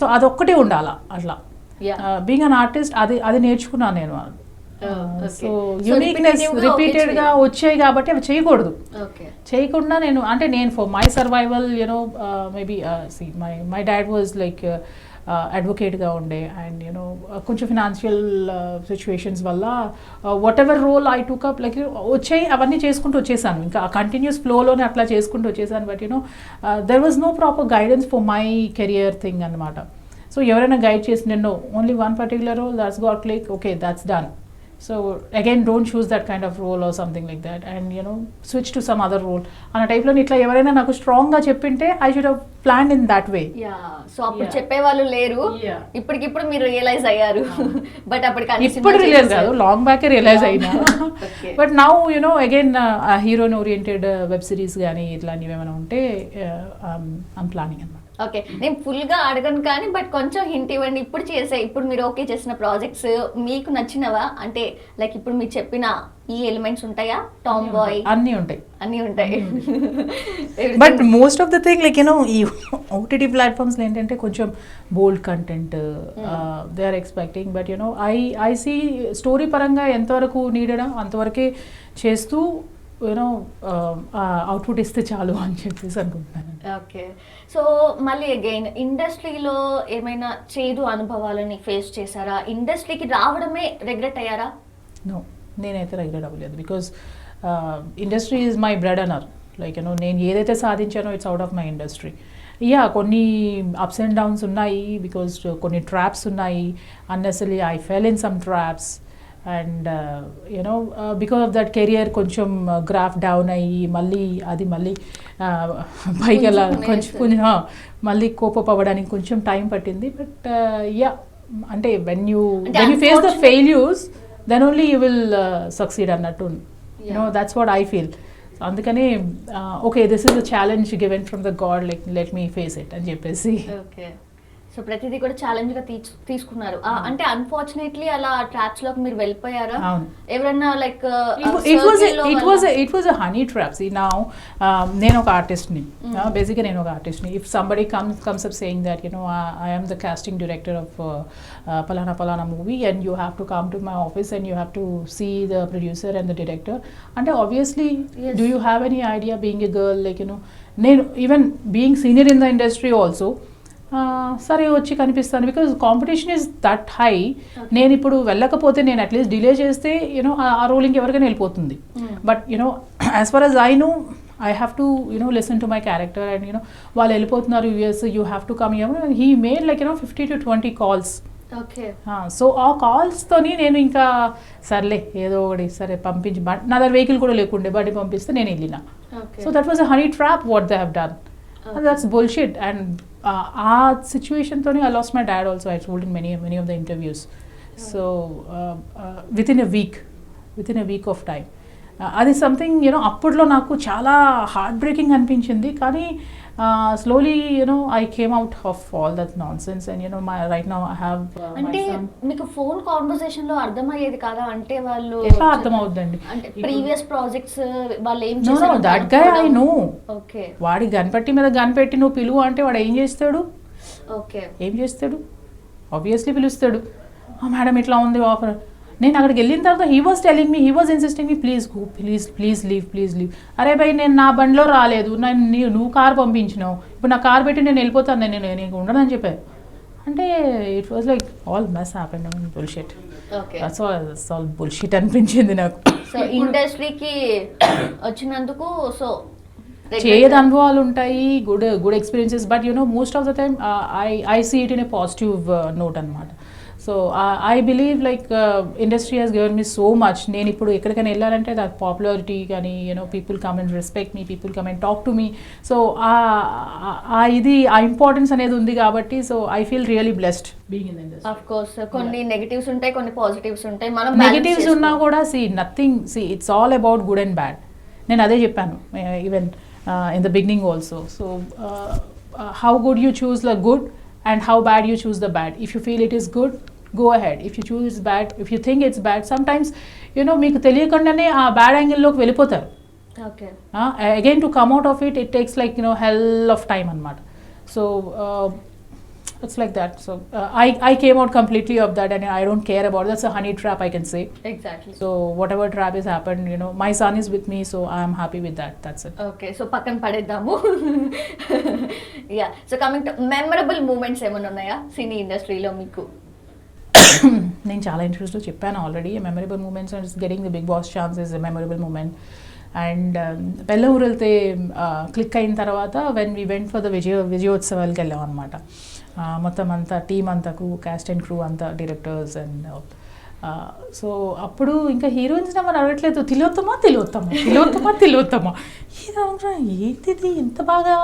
సో అదొక్కటే ఉండాలా అట్లా. బీయింగ్ అన్ ఆర్టిస్ట్ అది నేర్చుకున్నాను నేను. సో యూనిక్నెస్ రిపీటెడ్ గా వచ్చాయి కాబట్టి అవి చేయకూడదు. చేయకుండా నేను for my survival maybe my dad was like అడ్వకేట్గా ఉండే అండ్ కొంచెం ఫినాన్షియల్ సిచ్యువేషన్స్ వల్ల whatever role I took up like వచ్చాయి అవన్నీ చేసుకుంటూ వచ్చేసాను. ఇంకా కంటిన్యూస్ ఫ్లోలోనే అట్లా చేసుకుంటూ వచ్చేసాను. But there was no proper guidance for my career thing అనమాట. సో ఎవరైనా గైడ్ చేసి నేను only one particular role that's got click, okay that's done. So again don't choose that kind of role or something like that and switch to some other role ana type lo itla evaraina naku strong ga cheppinte I should have planned in that way. So appudu cheppe vallu leru, ippudikippudu meer realize ayyaru. But appadiki ippudu realize kaadu, long back realize ayina. But now again hero oriented web series gaani itlani evana unte I'm planning anamata. Okay, నేను ఫుల్గా అడగను కానీ but కొంచెం hint ఇవ్వండి. ఇప్పుడు మీరు okay చేసిన projects మీకు నచ్చినవా? అంటే లైక్ ఇప్పుడు మీరు చెప్పిన ఈ ఎలిమెంట్స్ ఉంటాయా? టామ్ బాయ్ అన్నీ ఉంటాయి. But most of the thing like ఈ ఓటీటీ ప్లాట్ఫామ్స్లో ఏంటంటే కొంచెం bold content they are expecting. But I see story పరంగా ఎంతవరకు నీడడా అంతవరకే చేస్తూ అవుట్పుట్ ఇస్తే చాలు అని చెప్పేసి అనుకుంటున్నాను. ఓకే, సో మళ్ళీ అగైన్ ఇండస్ట్రీలో ఏమైనా చేదు అనుభవాలని ఫేస్ చేశారా? ఇండస్ట్రీకి రావడమే రిగ్రెట్ అయ్యారా? నో, నేనైతే రిగ్రెట్ అవ్వలేదు. Because industry is my bread earner. Like నేను ఏదైతే సాధించానో it's out of my industry. కొన్ని అప్స్ అండ్ డౌన్స్ ఉన్నాయి బికాస్ కొన్ని ట్రాప్స్ ఉన్నాయి. Unnecessary I fell in some traps and because of that career కొంచెం గ్రాఫ్ డౌన్ అయ్యి మళ్ళీ పైకి వెళ్ళా కొంచెం మళ్ళీ కోపప్ అవ్వడానికి కొంచెం టైం పట్టింది. బట్ అంటే when you face the failures then only you will succeed అన్నట్టు. That's what I feel. అందుకనే okay this is a challenge given from the God, like let me face it అని చెప్పేసి. Okay, so ప్రతిదీ కూడా challenge గా తీసుకున్నారు. అంటే unfortunately అలా ట్రాప్స్ లోకి మీరు వెళ్ళిపోయారా? ఎవరన్నా like it was a honey trap. See now నేను ఒక ఆర్టిస్ట్ని, బేసిక్గా నేను ఒక ఆర్టిస్ట్ని. If somebody comes up saying that I am the casting director of పలానా movie and you have to come to my office and you have to see the producer and the director అంటే obviously do you have any idea being a girl like నేను even being senior in the industry also సరే వచ్చి కనిపిస్తాను because competition is that high. నేను ఇప్పుడు వెళ్ళకపోతే నేను at least delay చేస్తే ఆ రోలింగ్ ఎవరికైనా వెళ్ళిపోతుంది. But as far as I know I have to listen to my character and వాళ్ళు వెళ్ళిపోతున్నారు US, you have to come here. He made like 50 to 20 calls. Okay, so ఆ కాల్స్తోని నేను ఇంకా సర్లే ఏదో ఒకటి సరే పంపించి, నా దగ్గర వెహికల్ కూడా లేకుండే, బండి పంపిస్తే నేను వెళ్ళిన. So that was a honey trap what they have done. That's bullshit. And ఆ సిచ్యువేషన్తోనే I lost my dad also, I told in many of the interviews. So with in a week of time. అది something అప్పట్లో నాకు చాలా heart breaking అనిపించింది. కానీ slowly I came out of all that nonsense. And right now I have. అంటే మీకు phone conversation లో అర్థమయ్యేది కాదా? అంటే వాళ్ళు ఎట్లా అర్థం అవుతుందండి? అంటే ప్రీవియస్ ప్రాజెక్ట్స్ వాళ్ళు ఏం నో చేశారు? That guy I know. Okay వాడి గన్పట్టి మీద గన్పెట్టి నువ్వు పిలువు అంటే వాడు ఏం చేస్తాడు? ఓకే ఏం చేస్తాడు? ఆబ్వియస్లీ పిలుస్తాడు. మేడం ఇట్లా ఉంది ఆఫర్. నేను అక్కడికి వెళ్ళిన తర్వాత he was telling me, he was insisting me, please go, please leave. అరే భయ్ నేను నా బండిలో రాలేదు, నువ్వు కార్ పంపించినావు, ఇప్పుడు నా కార్ పెట్టి నేను వెళ్ళిపోతాను, నేను ఉండనని చెప్పాను. అంటే it was like all mess happened. Bullshit. That's all bullshit అనిపించింది నాకు. సో ఇండస్ట్రీకి వచ్చినందుకు సో చేయని అనుభవాలు ఉంటాయి, good experiences, but most of the time I see it in a positive note అనమాట. So I believe like industry has given me so much. నేను ఇప్పుడు ఎక్కడికైనా వెళ్ళాలంటే దట్ పాపులారిటీ కానీ people come and respect me, people come and talk to me. So ఆ importance అనేది ఉంది కాబట్టి so I feel really blessed being in the industry. Of course కొన్ని నెగటివ్స్ ఉంటాయి, కొన్ని పాజిటివ్స్ ఉంటాయి. మనం నెగటివ్స్ ఉన్నా కూడా it's all about good and bad. నేను అదే చెప్పాను even in the beginning also. So how good you choose the good and how bad you choose the bad. If you feel it is good, go ahead. If you choose it's bad, if you think it's bad, sometimes మీకు తెలియకుండానే ఆ bad యాంగిల్లోకి వెళ్ళిపోతారు. Okay again to come out of it takes like hell of time అనమాట. So it's like that. So I came out completely of that and I don't care about it. That's a honey trap, I can say. Exactly. So whatever trap has happened, my son is with me, so I am happy with that. That's it. Okay, so పక్కన పడేద్దాము. Yeah, so coming to memorable moments ఏమైనా ఉన్నాయా సినీ ఇండస్ట్రీలో మీకు? నేను చాలా ఇంట్రెస్ట్లో చెప్పాను already. Memorable moments and getting the Bigg Boss chance is a memorable moment. And బెల్లం ఊరెళ్తే క్లిక్ అయిన తర్వాత when we went for the విజయోత్సవాలకి వెళ్ళాం అనమాట. మొత్తం అంతా టీమ్ అంతాకు క్యాస్ట్ అండ్ క్రూ అంతా, డైరెక్టర్స్ అండ్ సో అప్పుడు ఇంకా హీరోయిన్స్ నెంబర్ అడగట్లేదు, తిలోత్తమా ఏంటిది ఇంత బాగా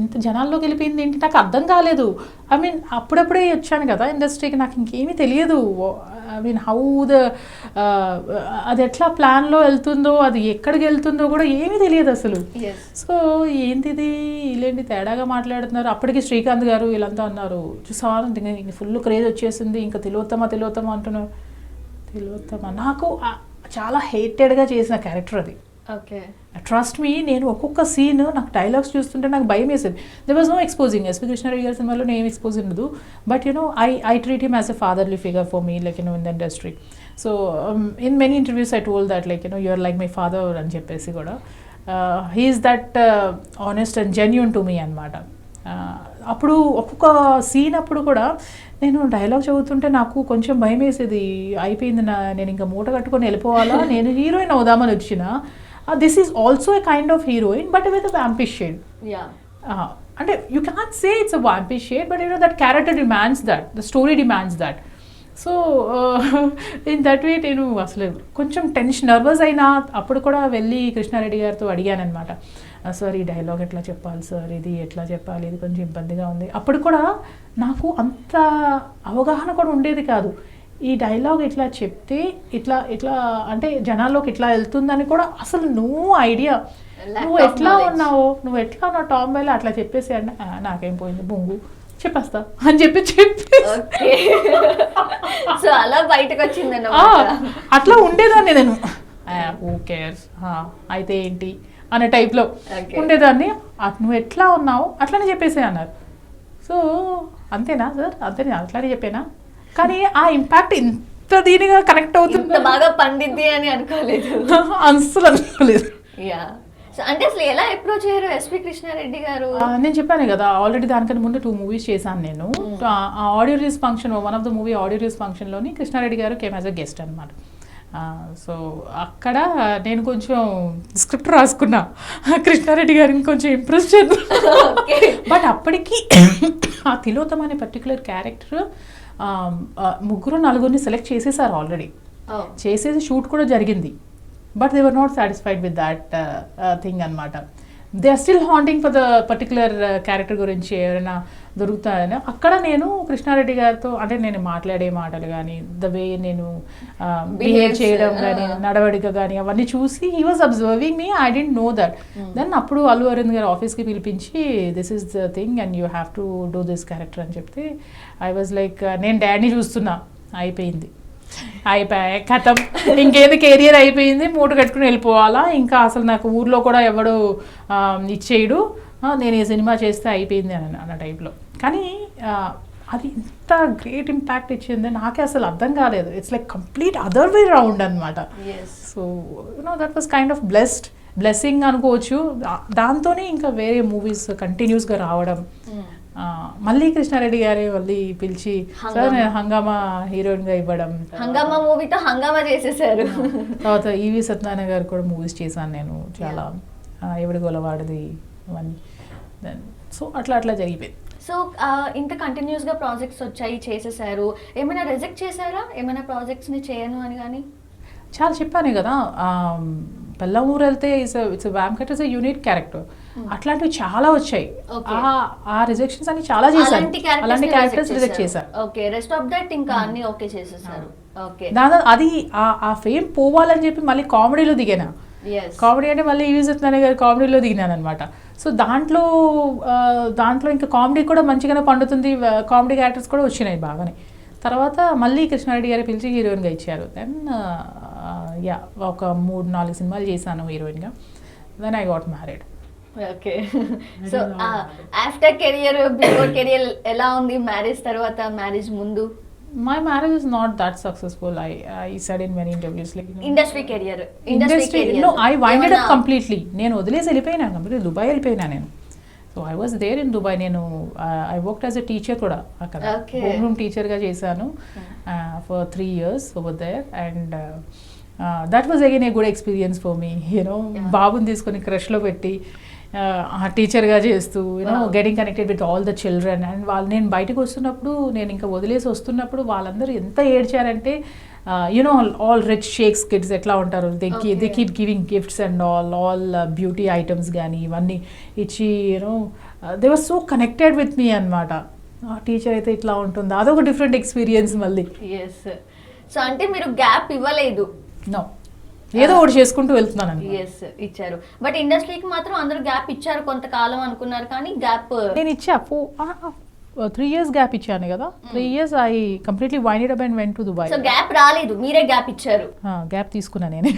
ఇంత జనాల్లోకి వెళ్ళిపోయింది ఏంటి, నాకు అర్థం కాలేదు. ఐ మీన్ అప్పుడప్పుడే వచ్చాను కదా ఇండస్ట్రీకి, నాకు ఇంకేమీ తెలియదు. ఐ మీన్ హౌ అది ఎట్లా ప్లాన్లో వెళ్తుందో, అది ఎక్కడికి వెళ్తుందో కూడా ఏమీ తెలియదు అసలు. సో ఏంటిది వీళ్ళేంటి తేడాగా మాట్లాడుతున్నారు. అప్పటికి శ్రీకాంత్ గారు వీళ్ళంతా అన్నారు, చూసావా ఇంక ఫుల్ క్రేజ్ వచ్చేసింది, ఇంకా తిలోత్తమా అంటున్నారు. తిలోత్తమ నాకు చాలా హేటెడ్గా చేసిన క్యారెక్టర్ అది. ఓకే ట్రస్ట్ మీ, నేను ఒక్కొక్క సీన్ నాకు డైలాగ్స్ చూస్తుంటే నాకు భయం వేసేది. There was no exposing. SP Krishna Reddy గారి సినిమాలో నేను ఎక్స్పోజ్ ఉండదు, but I treat him as a fatherly figure for me like in the industry. So in many interviews I told that like you are like my father అని చెప్పేసి కూడా. He's that honest and genuine to me అనమాట. అప్పుడు ఒక్కొక్క scene అప్పుడు కూడా నేను dialogue చదువుతుంటే నాకు కొంచెం భయం వేసేది. అయిపోయింది, నేను ఇంకా మూట కట్టుకొని వెళ్ళిపోవాలా, నేను హీరోయిన్ అవుదామని వచ్చిన. This is also a kind of heroine but with a vampish shade. అంటే you can say it's a vampish shade but that character demands that, the story demands that. So in that way నేను అసలు కొంచెం nervous అయినా అప్పుడు కూడా వెళ్ళి కృష్ణారెడ్డి గారితో అడిగాను అనమాట, సార్ ఈ డైలాగ్ ఎట్లా చెప్పాలి సార్, ఇది ఎట్లా చెప్పాలి, ఇది కొంచెం ఇబ్బందిగా ఉంది. అప్పుడు కూడా నాకు అంత అవగాహన కూడా ఉండేది కాదు. ఈ డైలాగ్ ఇట్లా చెప్తే ఇట్లా అంటే జనాల్లోకి ఇట్లా వెళ్తుందని కూడా అసలు నో ఐడియా. నువ్వు ఎట్లా ఉన్నావు టామ్ బాయ్లో అట్లా చెప్పేసి అంటే నాకేం పోయింది బొంగు చెప్పేస్తా అని చెప్పి సో అలా బయటకు వచ్చింది అట్లా ఉండేదాన్ని నేను. ఓకే అయితే ఏంటి అనే టైప్లో ఉండేదాన్ని. నువ్వు ఎట్లా ఉన్నావు అట్లానే చెప్పేసే అన్నారు. సో అంతేనా సార్, అంతేనా అట్లానే చెప్పేనా, కానీ ఆ ఇంపాక్ట్ ఇంత దీనిగా కనెక్ట్ అవుతుంది బాగా పండిద్ది అని అనుకోలేదు, అసలు అనుకోలేదు. అంటే అసలు ఎలా అప్రోచ్ అయ్యారు ఎస్పీ కృష్ణారెడ్డి గారు? నేను చెప్పాను కదా ఆల్రెడీ, దానికన్నా ముందు 2 movies చేశాను నేను. Audio release function, one of the movie audio release ఫంక్షన్లోని కృష్ణారెడ్డి గారు కేమ్ యాజ్ అ గెస్ట్ అనమాట. సో అక్కడ నేను కొంచెం స్క్రిప్ట్ రాసుకున్నా, కృష్ణారెడ్డి గారిని కొంచెం ఇంప్రెస్ చేద్దాం. బట్ అప్పటికి ఆ తిలోత్తమ అనే పర్టికులర్ క్యారెక్టర్ 3-4 సెలెక్ట్ చేసేసారు ఆల్రెడీ, చేసేసి షూట్ కూడా జరిగింది. But they were not satisfied with that thing అనమాట. They are still haunting for the particular character గురించి ఎవరైనా దొరుకుతాయని అక్కడ నేను కృష్ణారెడ్డి గారితో అంటే నేను మాట్లాడే మాటలు కానీ ద వే నేను బిహేవ్ చేయడం కానీ నడవడిక కానీ అవన్నీ చూసి he was observing me I didn't know that then అప్పుడు అల్లు అరవింద్ గారు ఆఫీస్కి పిలిపించి this is the thing and you have to do this character అని చెప్తే ఐ వాజ్ లైక్ నేను డాడీని చూస్తున్నా అయిపోయింది అయిపోయా కథం ఇంకేది కెరియర్ అయిపోయింది మూట కట్టుకుని వెళ్ళిపోవాలా ఇంకా అసలు నాకు ఊర్లో కూడా ఎవడు ఇచ్చేయడు నేను ఈ సినిమా చేస్తే అయిపోయింది అని అన్న టైప్లో కానీ అది ఇంత గ్రేట్ ఇంపాక్ట్ ఇచ్చింది నాకే అసలు అర్థం కాలేదు it's like complete other way round అనమాట so you know that was kind of blessing అనుకోవచ్చు దాంతోనే ఇంకా వేరే మూవీస్ కంటిన్యూస్గా రావడం మళ్ళీ కృష్ణారెడ్డి గారే మళ్ళీ పిలిచి సార్ నేను హంగామా హీరోయిన్గా ఇవ్వడం హంగామా మూవీతో హంగామా చేసేసారు తర్వాత ఈవి సత్యనారాయణ గారు కూడా మూవీస్ చేశాను నేను చాలా ఎవడి గొలవాడిది అవన్నీ సో అట్లా జరిగిపోయింది సో ఇంత కంటిన్యూస్గా ప్రాజెక్ట్స్ వచ్చాయి చేసేసారు ఏమైనా రిజెక్ట్ చేశారా ఏమైనా ప్రాజెక్ట్స్ని చేయను అని కానీ చాలా చెప్పాను కదా పెళ్ళం ఊరు వెళ్తే ఇట్స్ వ్యాంకట్ ఇస్ యూనిక్ క్యారెక్టర్ అట్లాంటివి చాలా వచ్చాయి ఆ రిజెక్షన్స్ అని చాలా చేశారు అలాంటి క్యారెక్టర్స్ రిజెక్ట్ చేశారు ఓకే రెస్ట్ ఆఫ్ దట్ ఇంకా అన్ని ఓకే చేసేసారు ఓకే దాని అది ఆ ఫేమ్ పోవాలని చెప్పి మళ్ళీ కామెడీలో దిగాను కామెడీ అంటే మళ్ళీ ఈవి సత్యనారాయణ గారి కామెడీలో దిగినాను అనమాట సో దాంట్లో ఇంకా కామెడీ కూడా మంచిగానే పండుతుంది కామెడీ క్యారెక్టర్స్ కూడా వచ్చినాయి బాగానే తర్వాత మళ్ళీ కృష్ణారెడ్డి గారు పిలిచి హీరోయిన్గా ఇచ్చారు దెన్ యా ఒక 3-4 సినిమాలు చేశాను హీరోయిన్గా then I got married okay so after career before career ఎలా ఉంది మ్యారేజ్ తర్వాత మ్యారేజ్ ముందు My marriage is not that successful. I said in many interviews like industry career. No, I winded up completely. నేను వదిలేసి వెళ్ళిపోయినాను completely Dubai వెళ్ళిపోయినా నేను so I was there in Dubai నేను I worked as a teacher కూడా అక్కడ home room టీచర్గా చేశాను for 3 years over there and that was again a good experience for me you know బాబుని తీసుకొని క్రష్లో పెట్టి టీచర్గా చేస్తూ you know getting connected with all the children and వాళ్ళు నేను బయటకు వస్తున్నప్పుడు నేను ఇంకా వదిలేసి వస్తున్నప్పుడు వాళ్ళందరూ ఎంత ఏడ్చారంటే you know all rich sheikhs kids ఎట్లా ఉంటారు they keep giving gifts and all beauty items కానీ ఇవన్నీ ఇచ్చి you know they were so connected with me అనమాట టీచర్ అయితే ఇట్లా ఉంటుంది అదొక డిఫరెంట్ ఎక్స్పీరియన్స్ మళ్ళీ సో అంటే మీరు గ్యాప్ ఇవ్వలేదు నో ఏదో ఒకటి చేసుకుంటూ వెళ్తున్నాను ఇచ్చారు బట్ ఇండస్ట్రీకి మాత్రం అందరూ గ్యాప్ ఇచ్చారు కొంతకాలం అనుకున్నారు కానీ గ్యాప్ నేను ఇచ్చా 3 years గ్యాప్ ఇచ్చాను కదా 3 years I completely winded up and went to Dubai so gap రాలేదు మీరే గ్యాప్ ఇచ్చారు గ్యాప్ తీసుకున్నా నేనే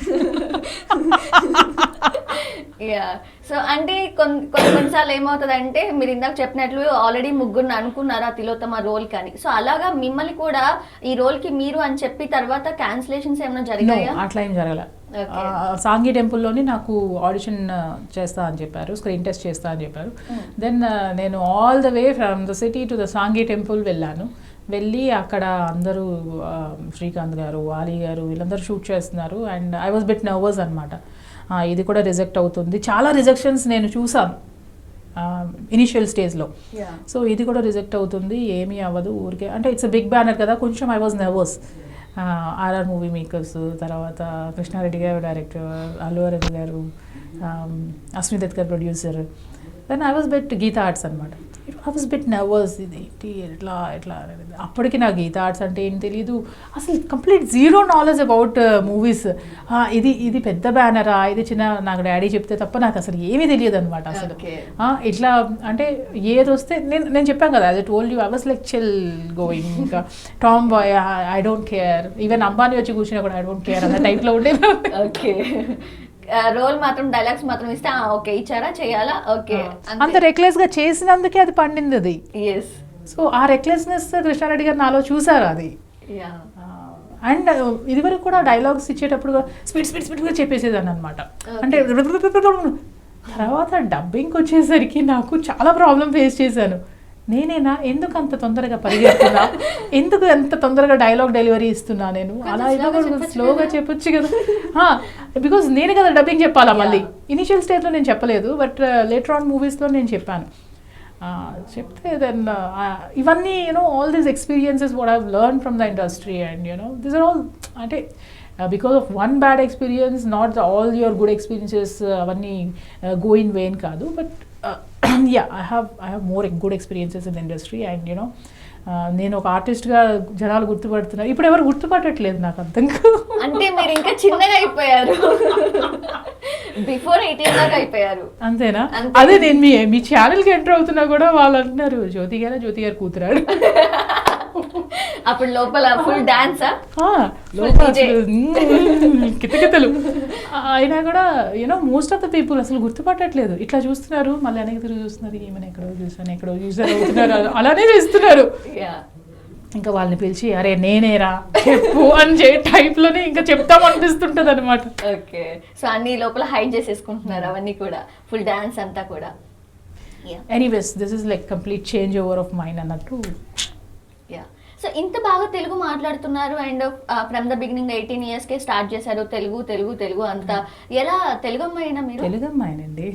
సో అంటే కొన్నిసార్లు ఏమవుతుందంటే మీరు ఇందాక చెప్పినట్లు ఆల్రెడీ ముగ్గురు అనుకున్నారు ఆ తిలోత్తమ రోల్ కానీ సో అలాగా మిమ్మల్ని కూడా ఈ రోల్ కి మీరు అని చెప్పి తర్వాత క్యాన్సిలేషన్స్ ఏమైనా జరిగాయా అట్లా ఏం జరగలే సాంఘీ టెంపుల్లోని నాకు ఆడిషన్ చేస్తా అని చెప్పారు స్క్రీన్ టెస్ట్ చేస్తా అని చెప్పారు దెన్ నేను all the way from the city to the Sanghi temple వెళ్ళి అక్కడ అందరూ శ్రీకాంత్ గారు వాలి గారు వీళ్ళందరూ షూట్ చేస్తున్నారు and I was bit nervous అనమాట ఇది కూడా రిజెక్ట్ అవుతుంది చాలా రిజెక్షన్స్ నేను చూసాను ఇనిషియల్ స్టేజ్లో సో ఇది కూడా రిజెక్ట్ అవుతుంది ఏమీ అవ్వదు ఊరికే అంటే ఇట్స్ బిగ్ బ్యానర్ కదా కొంచెం I was nervous RR movie makers తర్వాత కృష్ణారెడ్డి గారు డైరెక్టర్ అల్లు అరవింద్ గారు Asmit Dutt garu producer then I was bit Geetha Arts అనమాట ఐ వాజ్ బెట్ నర్వస్ ఇది ఎట్లా అప్పటికి నాకు గీతా ఆర్ట్స్ అంటే ఏం తెలియదు అసలు complete zero knowledge about movies ఇది పెద్ద బ్యానరా ఇది చిన్న నాకు డాడీ చెప్తే తప్ప నాకు అసలు ఏమీ తెలియదు అనమాట అసలు ఇట్లా అంటే ఏది వస్తే నేను చెప్పాను కదా as I told you I was like chill going ఇంకా tomboy I don't care even Ambani వచ్చి కూర్చున్నా కూడా ఐ డోంట్ కేర్ అన్న టైప్లో ఉండేది ఓకే రోల్ మాత్రం డైలాగ్స్ మాత్రం ఇస్తే ఓకే ఇచ్చారా చేయాలా ఓకే అంత రెక్లెస్ గా చేసినందుకే అది పండింది అది సో ఆ రెక్లెస్నెస్ కృష్ణారెడ్డి గారు నాలో చూసారు అది అండ్ ఇదివరకు కూడా డైలాగ్స్ ఇచ్చేటప్పుడు స్పీడ్గా చెప్పేసేదాన్ని అనమాట అంటే తర్వాత డబ్బింగ్కి వచ్చేసరికి నాకు చాలా ప్రాబ్లం ఫేస్ చేశాను నేనేనా ఎందుకు అంత తొందరగా పరిగెడుతున్నా ఎందుకు ఎంత తొందరగా డైలాగ్ డెలివరీ ఇస్తున్నా నేను అలా స్లోగా చెప్పొచ్చు కదా బికాజ్ నేనే కదా డబ్బింగ్ చెప్పాలా మళ్ళీ ఇనిషియల్ స్టేజ్లో నేను చెప్పలేదు బట్ లేటర్ ఆన్ మూవీస్లో నేను చెప్పాను చెప్తే దెన్ ఇవన్నీ you know all these experiences what I've learn from the industry and you know this are all అంటే because of one bad experience not all your good experiences అవన్నీ గో ఇన్ వెయిన్ కాదు. But yeah I have more good experiences in industry. And you know నేను ఒక ఆర్టిస్ట్గా జనాలు గుర్తుపడుతున్నారు. ఇప్పుడు ఎవరు గుర్తుపట్టట్లేదు నాకు అర్థం కాదు. అంటే మీరు ఇంకా చిన్నగా అయిపోయారు, బిఫోర్ 18 దాకా అయిపోయారు. అంతేనా? అంతే. అదే నేను మీ ఛానల్కి ఎంటర్ అవుతున్నా కూడా వాళ్ళు అంటున్నారు జ్యోతి గారు కూతురాడు. అప్పుడు లోపల ఫుల్ డాన్సా? కితకితలు. అయినా కూడా you know most of the people అసలు గుర్తుపట్టట్లేదు. ఇట్లా చూస్తున్నారు, మళ్ళీ వెనక్కి తిరిగి చూస్తున్నారు, ఏమైనా ఎక్కడో చూసారు అవుతున్నారు, అలానే చేస్తున్నారు. ఇంకా వాళ్ళని పిలిచి అరే నేనేరా చెప్పు అని టైప్లోనే ఇంకా చెప్తాం అనిపిస్తుంటది అనమాట. ఓకే, సో అన్ని లోపల హైడ్ చేసేసుకుంటున్నారు అవన్నీ కూడా, ఫుల్ డాన్స్ అంతా కూడా. Anyways this is like complete change over of mind అన్నట్టు. యా, సో ఇంత బాగా తెలుగు మాట్లాడుతున్నారు and from the beginning 18 years K start చేశారు తెలుగు తెలుగు తెలుగు అంతా. ఎలా తెలుగు అమ్మాయినా మీరు? తెలుగు అమ్మాయినండి,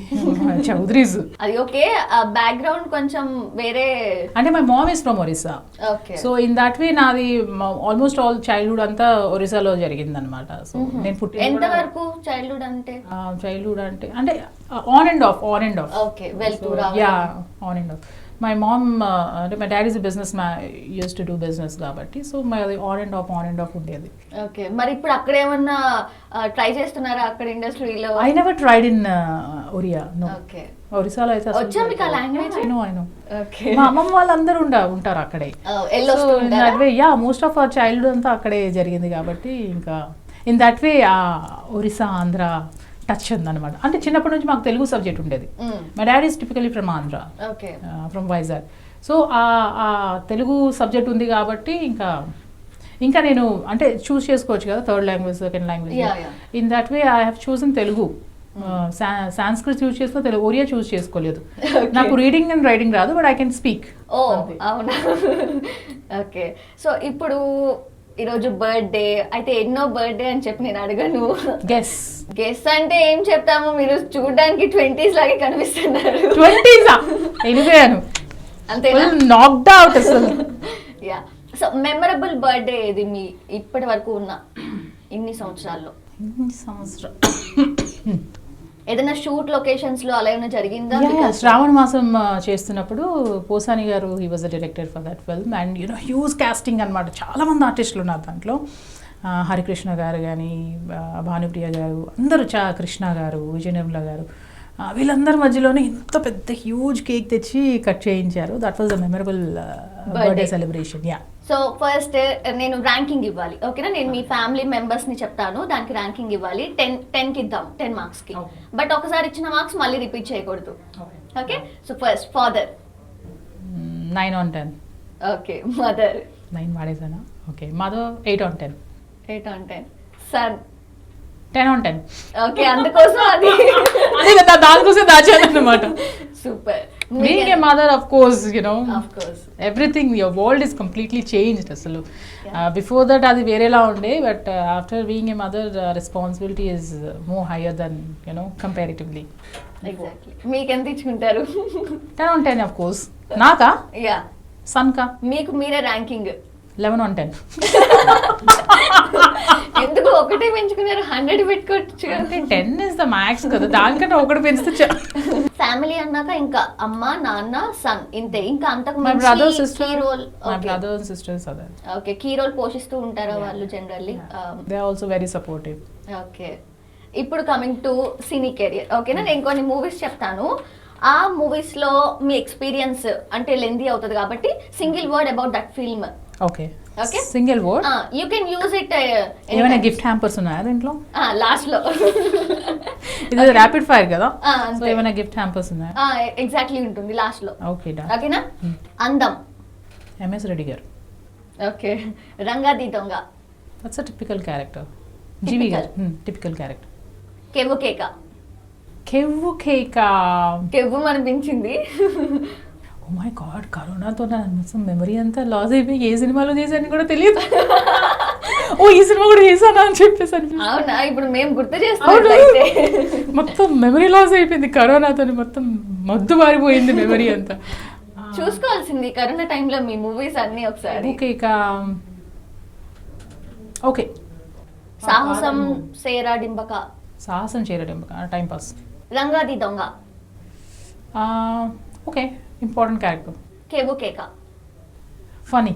చౌదరీస్. అది ఓకే, బ్యాక్గ్రౌండ్ కొంచెం వేరే. అంటే my mom is from Orissa. Okay, so in that వే నాది ఆల్మోస్ట్ ఆల్ చైల్డ్హుడ్ అంతా ఒరిస్సాలో జరిగింది అనమాట. సో నేను పుట్టి ఎంత వరకు చైల్డ్హుడ్ అంటే అంటే ఆన్ అండ్ ఆఫ్. ఓకే, వెళ్తూ yeah on and off. My mom అంటే my dad is business used to do business కాబట్టి సో మాది ఆన్ అండ్ ఆఫ్ ఉండేది. ఓకే, మరి ఇప్పుడు అక్కడ ఏమన్నా ట్రై చేస్తున్నారా అక్కడ ఇండస్ట్రీలో? I never tried in Oriya. No. Okay, ఒరిస్సాలో అయితే వచ్చా మీకు ఆ లాంగ్వేజ్? I know. మా అమ్మమ్మ వాళ్ళందరూ ఉంటారు అక్కడే. Yeah most of our childhood అంతా అక్కడే జరిగింది కాబట్టి ఇంకా ఇన్ దట్ వే ఆ ఒరిస్సా ఆంధ్ర టచ్ ఉందన్నమాట. అంటే చిన్నప్పటి నుంచి మాకు తెలుగు సబ్జెక్ట్ ఉండేది. My dad is typically from Andhra, from Vizag. So ఆ తెలుగు సబ్జెక్ట్ ఉంది కాబట్టి ఇంకా నేను అంటే చూస్ చేసుకోవచ్చు కదా, third language, second language. In that way I have chosen Telugu. Sanskrit choose చేసుకుని తెలుగు, ఒరియా చూస్ చేసుకోలేదు. నాకు రీడింగ్ అండ్ రైటింగ్ రాదు, బట్ ఐ కెన్ స్పీక్. ఓ అవునా. ఓకే, సో ఇప్పుడు ఈరోజు బర్త్డే అయితే, ఎన్నో బర్త్డే అని చెప్పి నేను అడగను. గెస్ అంటే ఏం చెప్తాము, మీరు చూడడానికి 20s లాగే కనిపిస్తున్నారు. 20s వెళ్ళిపోయాను అంతేనా? నాక్డ్ అవుట్ అసలు. యా, సో మెమరబుల్ బర్త్డే ఏది మీ ఇప్పటి వరకు ఉన్న ఇన్ని సంవత్సరాల్లో? ఏదైనా షూట్ లొకేషన్స్ లో అలా ఏమైనా జరిగిందా? శ్రావణ మాసం చేస్తున్నప్పుడు Posani garu he was the director for that film and you know huge casting అనమాట. చాలా మంది ఆర్టిస్టులు ఉన్నారు దాంట్లో. హరికృష్ణ గారు కానీ, భానుప్రియ గారు, అందరూ కృష్ణ గారు, విజయ నిర్మల గారు, వీళ్ళందరి మధ్యలోనే ఇంత పెద్ద హ్యూజ్ కేక్ తెచ్చి కట్ చేయించారు. That was the memorable birthday celebration. Yeah, so first నేను ర్యాంకింగ్ ఇవ్వాలి, ఓకేనా? నేను మీ ఫ్యామిలీ మెంబర్స్ ని చెప్తాను, దానికి ర్యాంకింగ్ ఇవ్వాలి. 10 కి ఇద్దాం, 10 మార్క్స్ కి. బట్ ఒకసారి ఇచ్చిన మార్క్స్ మళ్ళీ రిపీట్ చేయకూడదు, okay? So first father 9 on 10. Okay, mother 9 వాడేసానా? Okay, mother 8 on 10. 8 on 10. Son 10 on 10. Okay, అందుకోసం అది దానికోసం దాచాను అన్నమాట. Super. Being a mother, of course, you know, of course, everything, your world is completely changed asalu. Before that adi verela unde, but after being a mother, responsibility is more higher than, you know, comparatively. Exactly. మీకు ఎంత ఇచ్చుకుంటారు? 10 on 10, of course. నాకా? Yeah, sun కా? మీకు మీరే ranking 11 on 10. ఎందుకు ఒకటే పెంచుకున్నారు? 100 పెట్టుకోవచ్చు. అంటే 10 is the max కదా, దానికన్నా ఒకటి పెంచితే. ఫ్యామిలీ అన్నాక ఇంకా అమ్మ, నాన్న, సన్, ఇంతే. ఇంకా అంతకు my brother sister, key role. my brother and sisters are there. Okay, key role పోషిస్తూ ఉంటారా వాళ్ళు generally? They are also very supportive. Okay, ఇప్పుడు కమింగ్ టు సినీ కెరియర్, ఓకేనా? నేను కొన్ని మూవీస్ చెప్తాను, ఆ మూవీస్ లో మీ ఎక్స్పీరియన్స్ అంటే లెందీ అవుతుంది కాబట్టి single word about that film. Okay, single word. You can use it. ఏమైనా గిఫ్ట్ హ్యాంపర్స్ ఉన్నాయా దీంట్లో? లాస్ట్ లో ఇది ర్యాపిడ్ ఫైర్ కదా, సో ఏమైనా గిఫ్ట్ హ్యాంపర్స్ ఉన్నాయా? ఎగ్జాక్ట్లీ ఉంటుంది లాస్ట్ లో. ఓకే, ఓకేనా? అందం ఎంఎస్ రెడ్డి గారు. ఓకే, రంగాది దొంగ. That's a typical character. G V గారు టిపికల్ క్యారెక్టర్. కెవ్వు కేక. కెవ్వు కేక కెవ్వు అనిపించింది. ఓ మై గాడ్, కరోనాతో నా మొత్తం మెమరీ అంతా లాస్ అయిపోయి ఏ సినిమాలో చేశాను కూడా తెలియదు. ఓ ఈ సినిమా కూడా చేశానా అని చెప్పేసి అవునా? ఇప్పుడు మేము గుర్తు చేస్తాం. మొత్తం మెమరీ లాస్ అయిపోయింది కరోనాతో, మొత్తం మద్దు మారిపోయింది మెమరీ అంతా. చూసుకోవాల్సింది కరోనా టైంలో మీ మూవీస్ అన్ని ఒకసారి. ఓకే, ఓకే సాహసం సేరా డింబక, సాహసం చేయడం టైం పాస్. రంగాది దొంగ, ఓకే, ఇంపార్టెంట్ క్యారెక్టర్. కేబు కేక, ఫనీ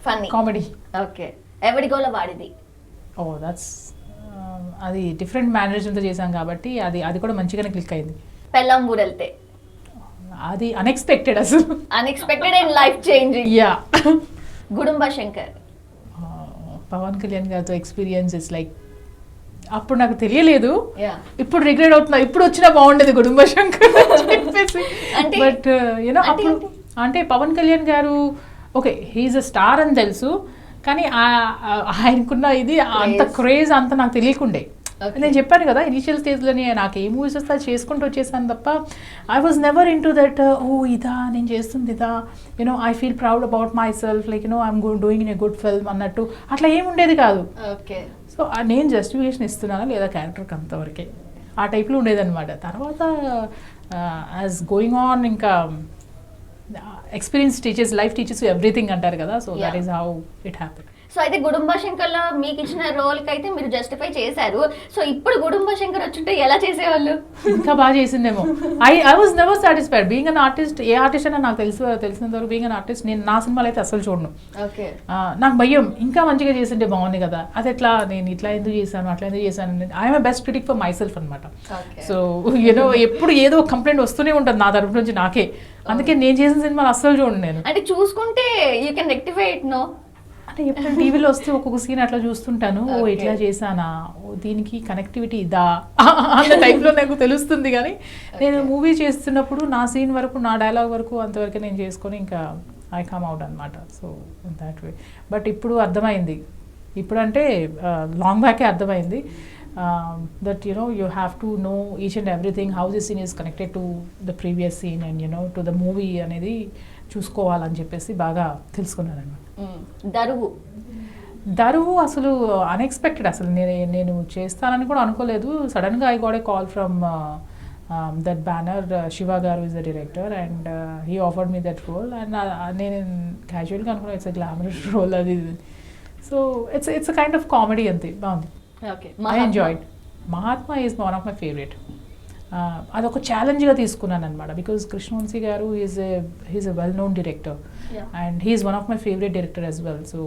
ఫన్నీ. కామెడీ. ఓకే. ఎవడి గోల వాడిది, దట్స్ అది డిఫరెంట్ మేనేజ్మెంట్తో చేశాం కాబట్టి అది కూడా మంచిగానే క్లిక్ అయింది. పెళ్ళాం ఊరెళ్తే, అది అన్ఎక్స్పెక్టెడ్ అసలు. Unexpected and life changing. Yeah. Gudumba Shankar, Pawan Kalyan గారితో ఎక్స్పీరియన్స్ ఇస్ లైక్, అప్పుడు నాకు తెలియలేదు, యా ఇప్పుడు రిగ్రెట్ అవుతున్నా, ఇప్పుడు వచ్చినా బాగుండేది కుటుంబ శంకర్ చెప్పేసి. అంటే బట్ యూనో అప్పుడు అంటే పవన్ కళ్యాణ్ గారు ఓకే హీఈస్ అ స్టార్ అని తెలుసు, కానీ ఆయనకున్న ఇది అంత క్రేజ్ అంత నాకు తెలియకుండే. నేను చెప్పాను కదా ఇనిషియల్ స్టేజ్లోనే నాకు ఏ మూవీస్ వస్తే అది చేసుకుంటూ వచ్చేసాను తప్ప I was never in to that ఇదా నేను చేస్తుంది ఇదా, you know I feel proud about my self, like you know I'm doing in a good film అన్నట్టు అట్లా ఏమి ఉండేది కాదు. ఓకే. సో నేను జస్టిఫికేషన్ ఇస్తున్నానా లేదా క్యారెక్టర్కి అంతవరకే ఆ టైప్లో ఉండేదన్నమాట. తర్వాత యాజ్ గోయింగ్ ఆన్ ఇంకా experience teachers, life teachers everything అంటారు కదా, so that is how it happen. So అయితే గుడుంబ శంకర్లో మీకు ఇచ్చిన రోల్కి అయితే మీరు జస్టిఫై చేశారు. సో ఇప్పుడు గుడుంబ శంకర్ వచ్చుంటే ఎలా చేసేవాళ్ళు? ఇంకా బాగా చేసిందేమో. I was never satisfied being an artist. ఏ ఆర్టిస్ట్ అయినా నాకు తెలిసినంత వరకు బీయింగ్ అన్ ఆర్టిస్ట్ నేను నా సినిమాలు అయితే అసలు చూడను. ఓకే. నాకు భయం ఇంకా మంచిగా చేసింటే బాగుంది కదా, అది ఎట్లా నేను ఇట్లా ఎందుకు చేశాను అట్లా ఎందుకు చేశాను. I'm best critic for my self అనమాట. సో యూనో ఎప్పుడు ఏదో కంప్లైంట్ వస్తూనే ఉంటుంది నా తరపు నుంచి నాకే. అందుకే నేను చేసిన సినిమాలు అస్సలు చూడండి నేను. అంటే చూసుకుంటే you can rectify it no. అంటే ఎప్పుడు టీవీలో వస్తే ఒక్కొక్క సీన్ అట్లా చూస్తుంటాను, ఇట్లా చేశానా, దీనికి కనెక్టివిటీ ఇదా అన్న టైప్లో నాకు తెలుస్తుంది. కానీ నేను మూవీ చేస్తున్నప్పుడు నా సీన్ వరకు నా డైలాగ్ వరకు అంతవరకు నేను చేసుకొని ఇంకా ఐ కమ్ అవుట్ అనమాట. So that way. బట్ ఇప్పుడు అర్థమైంది, ఇప్పుడు అంటే లాంగ్ బ్యాకే అర్థమైంది that you have to know each and everything, how this scene is connected to the previous scene and to the movie అనేది చూసుకోవాలని చెప్పేసి బాగా తెలుసుకున్నాను అనమాట. దరువు అసలు అన్ఎక్స్పెక్టెడ్, అసలు నేను చేస్తానని కూడా అనుకోలేదు. సడన్గా I got a call from that banner, Shiva గారు is the director and he offered me that role and నేను క్యాజువల్గా అనుకున్నాను ఇట్స్ ఎ గ్లామరస్ రోల్ అది. So it's a kind of comedy అంతే, బాగుంది. I enjoyed. Mahatma is one of my favourite. అదొక ఛాలెంజ్గా తీసుకున్నాను అనమాట, బికాజ్ కృష్ణవంశీ గారు he's a well known director and he's one of my favourite director as well. So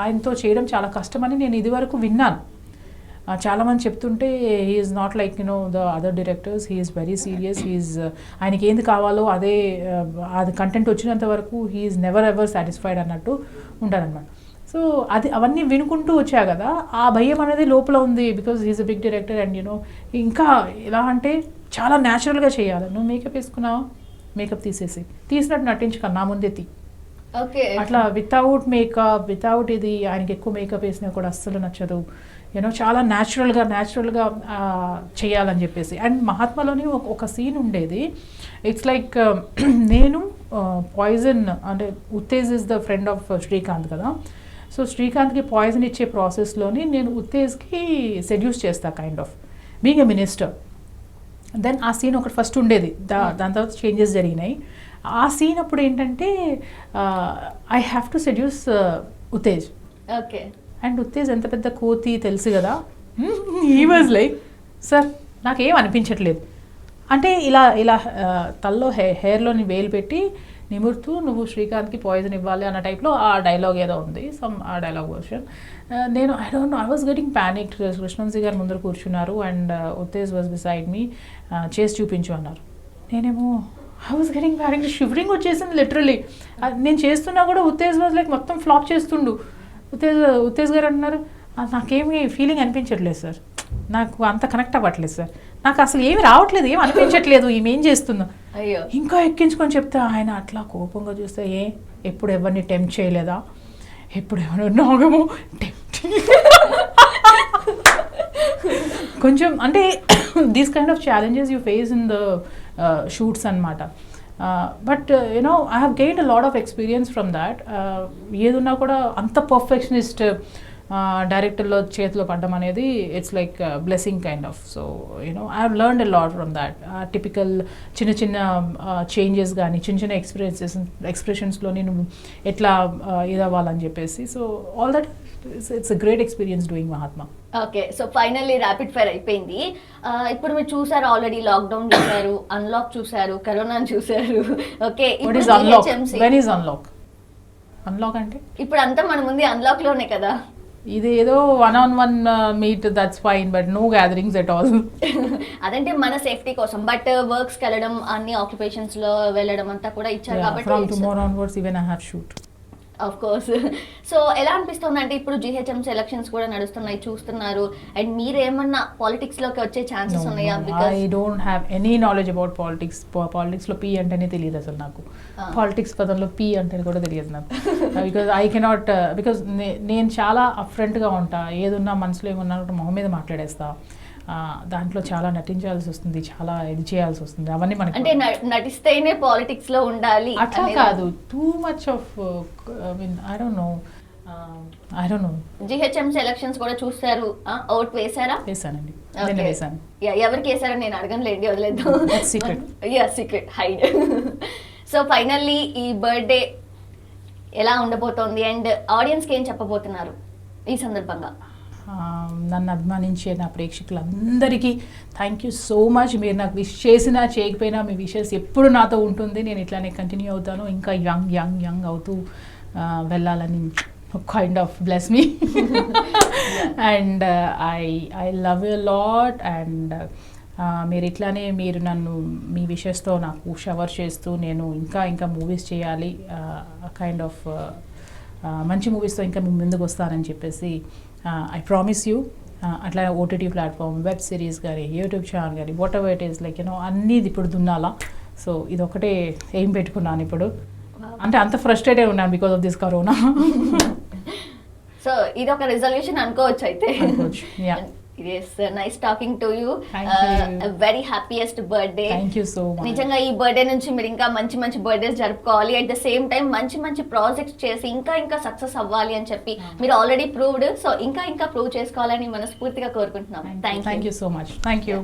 ఆయనతో చేయడం చాలా కష్టమని నేను ఇదివరకు విన్నాను. చాలామంది చెప్తుంటే he's not like the other directors, he's very serious, ఆయనకి ఏంది కావాలో అదే అది కంటెంట్ వచ్చినంత వరకు హీఈస్ నెవర్ ఎవర్ సాటిస్ఫైడ్ అన్నట్టు ఉంటారనమాట. సో అవన్నీ వినుకుంటూ వచ్చా కదా, ఆ భయం అనేది లోపల ఉంది, because he's a big director and ఇంకా ఎలా అంటే చాలా న్యాచురల్గా చేయాలి. నువ్వు మేకప్ వేసుకున్నావు, మేకప్ తీసినట్టు నటించుకన్నా నా ముందే అట్లా వితౌట్ మేకప్, వితౌట్ ఇది ఆయనకి ఎక్కువ మేకప్ వేసినా కూడా అస్సలు నచ్చదు. చాలా న్యాచురల్గా చేయాలని చెప్పేసి. అండ్ మహాత్మాలోని ఒక సీన్ ఉండేది, ఇట్స్ లైక్ నేను పాయిజన్ అంటే Uttej is the friend of Srikanth కదా, సో శ్రీకాంత్కి పాయిజన్ ఇచ్చే ప్రాసెస్లోని నేను ఉత్తేజ్కి సెడ్యూస్ చేస్తా kind of being a minister. Then ఆ సీన్ ఒకటి ఫస్ట్ ఉండేది, దాని తర్వాత చేంజెస్ జరిగినాయి. ఆ సీన్ అప్పుడు ఏంటంటే I have to seduce Uttej. Okay. And Uttej ఎంత పెద్ద కోతి తెలుసు కదా, హీ వాజ్ లైక్ సార్ నాకేం అనిపించట్లేదు అంటే ఇలా తల్లో హెయిర్లోని వేలు పెట్టి నిమురుతూ నువ్వు శ్రీకాంత్కి పాయిజన్ ఇవ్వాలి అన్న టైప్లో ఆ డైలాగ్ ఏదో ఉంది, ఆ డైలాగ్ వర్షన్. నేను I don't know, I was getting panic. Krishna Vamsi గారు ముందర కూర్చున్నారు and Uttej was beside me, చేసి చూపించు అన్నారు. నేనేమో I was getting panic, shivering వచ్చేసింది లిటరలీ. నేను చేస్తున్నా కూడా ఉత్తేజ్ వాజ్ లైక్ మొత్తం ఫ్లాప్ చేస్తుండు. ఉత్తేజ్ గారు అంటున్నారు నాకేమీ ఫీలింగ్ అనిపించట్లేదు సార్, నాకు అంత కనెక్ట్ అవ్వట్లేదు సార్, నాకు అసలు ఏమి రావట్లేదు, ఏం అనిపించట్లేదు, ఏం చేస్తుందో. అయ్యో. ఇంకా ఎక్కించుకొని చెప్తే ఆయన అట్లా కోపంగా చూస్తే ఎప్పుడు ఎవరిని టెంప్ట్ చేయలేదా, ఎప్పుడు ఎవరు నాగము టెంప్ట్ కొంచెం అంటే these kind of challenges you face in the shoots అనమాట. But I have gained a lot of experience from that. ఏదున్నా కూడా అంత పర్ఫెక్షనిస్ట్ డైరెక్టర్లో చేతిలో పడడం అనేది it's like blessing kind of. So you know I have learned a lot from that. Typical చిన్న చిన్న చేంజెస్ కానీ చిన్న చిన్న ఎక్స్ప్రెషన్స్లో నేను ఎట్లా ఇదవ్వాలని చెప్పేసి. So all that it's a great experience doing Mahatma. Okay, so finally rapid fire అయిపోయింది. ఇప్పుడు మీరు చూసారు, ఆల్రెడీ లాక్డౌన్ చూసారు, అన్లాక్ చూసారు, కరోనా చూసారు. Okay, when is unlock? Unlock అంటే ఇప్పుడు అంతా మన ముందు అన్లాక్ లోనే కదా. ఇది ఏదో 1-on-1 meet, that's fine, but no gatherings at all. అదంటే మన సేఫ్టీ కోసం, బట్ వర్క్స్ కి వెళ్ళడం, అన్ని ఆక్యుపేషన్స్ లో వెళ్ళడం అంతా కూడా ఇచ్చారు కాబట్టి. From tomorrow onwards even I have shoot. Of course. So ఎలా అనిపిస్తుంది అంటే ఇప్పుడు జిహెచ్ఎంసీ ఎలక్షన్స్ కూడా నడుస్తున్నాయి, చూస్తున్నారు, అండ్ మీరు ఏమన్నా పాలిటిక్స్ లోకి వచ్చే ఛాన్సెస్ ఉన్నాయా? I don't have any knowledge about politics. Politics లో పీ అంటేనే తెలియదు అసలు నాకు. పాలిటిక్స్ పదంలో పీ అంటే కూడా తెలియదు నాకు. బికాజ్ ఐ కెనాట్, బికాజ్ నేను చాలా అఫ్రంట్గా ఉంటా. ఏదున్నా మనసులో ఏమన్నా మొహం మీద మాట్లాడేస్తా. దాంట్లో చాలా నటించాల్సి వస్తుంది, చాలా ఇది చేయాల్సి వస్తుంది. అవన్నీ మనకి అంటే నటిస్తేనే పాలిటిక్స్ లో ఉండాలి అట్లా కాదు. Too much of I don't know. GHMC elections కూడా చూస్తారు, ఓట్ వేసారా? వేసానండి, వేసాను. ఎవరికి వేసారని నేను అడగనులేండి, వదిలేద్దాం. Secret hide. సో ఫైనల్లీ ఈ బర్త్డే ఎలా ఉండబోతోంది అండ్ ఆడియన్స్కి ఏం చెప్పబోతున్నారు ఈ సందర్భంగా? నన్ను అభిమానించే నా ప్రేక్షకులందరికీ థ్యాంక్ యూ సో మచ్. మీరు నాకు విష్ చేసినా చేయకపోయినా మీ విషెస్ ఎప్పుడు నాతో ఉంటుంది. నేను ఇట్లానే కంటిన్యూ అవుతాను, ఇంకా యంగ్ అవుతూ వెళ్ళాలని kind of bless me. And I love you lot. And మీరు ఇట్లానే మీరు నన్ను మీ విషెస్తో నాకు షవర్ చేస్తూ నేను ఇంకా మూవీస్ చేయాలి, కైండ్ ఆఫ్ మంచి మూవీస్తో ఇంకా మీ ముందుకు వస్తానని చెప్పేసి ఐ ప్రామిస్ యూ. అట్లా ఓటీటీ ప్లాట్ఫామ్, వెబ్ సిరీస్ కానీ, యూట్యూబ్ ఛానల్ కానీ, whatever it is like అన్నీ ఇప్పుడు దున్నాలా. సో ఇది ఒకటే ఏం పెట్టుకున్నాను ఇప్పుడు. అంటే అంత ఫ్రస్ట్రేటెడ్ ఉన్నాను because of this corona. So ఇది ఒక రిజల్యూషన్ అనుకోవచ్చు అయితే. Yeah. Yes, nice talking to you. A very happiest birthday. Thank you so much. నిజంగా ఈ బర్త్డే నుంచి మీరు ఇంకా మంచి బర్త్డేస్ జరుపుకోవాలి. అట్ ద సేమ్ టైం మంచి ప్రాజెక్ట్స్ చేసి ఇంకా సక్సెస్ అవ్వాలి అని చెప్పి మీరు ఆల్రెడీ ప్రూవ్డ్. సో ఇంకా ప్రూవ్ చేసుకోవాలని మనస్ఫూర్తిగా కోరుకుంటున్నాం. Thank you so much. Thank you.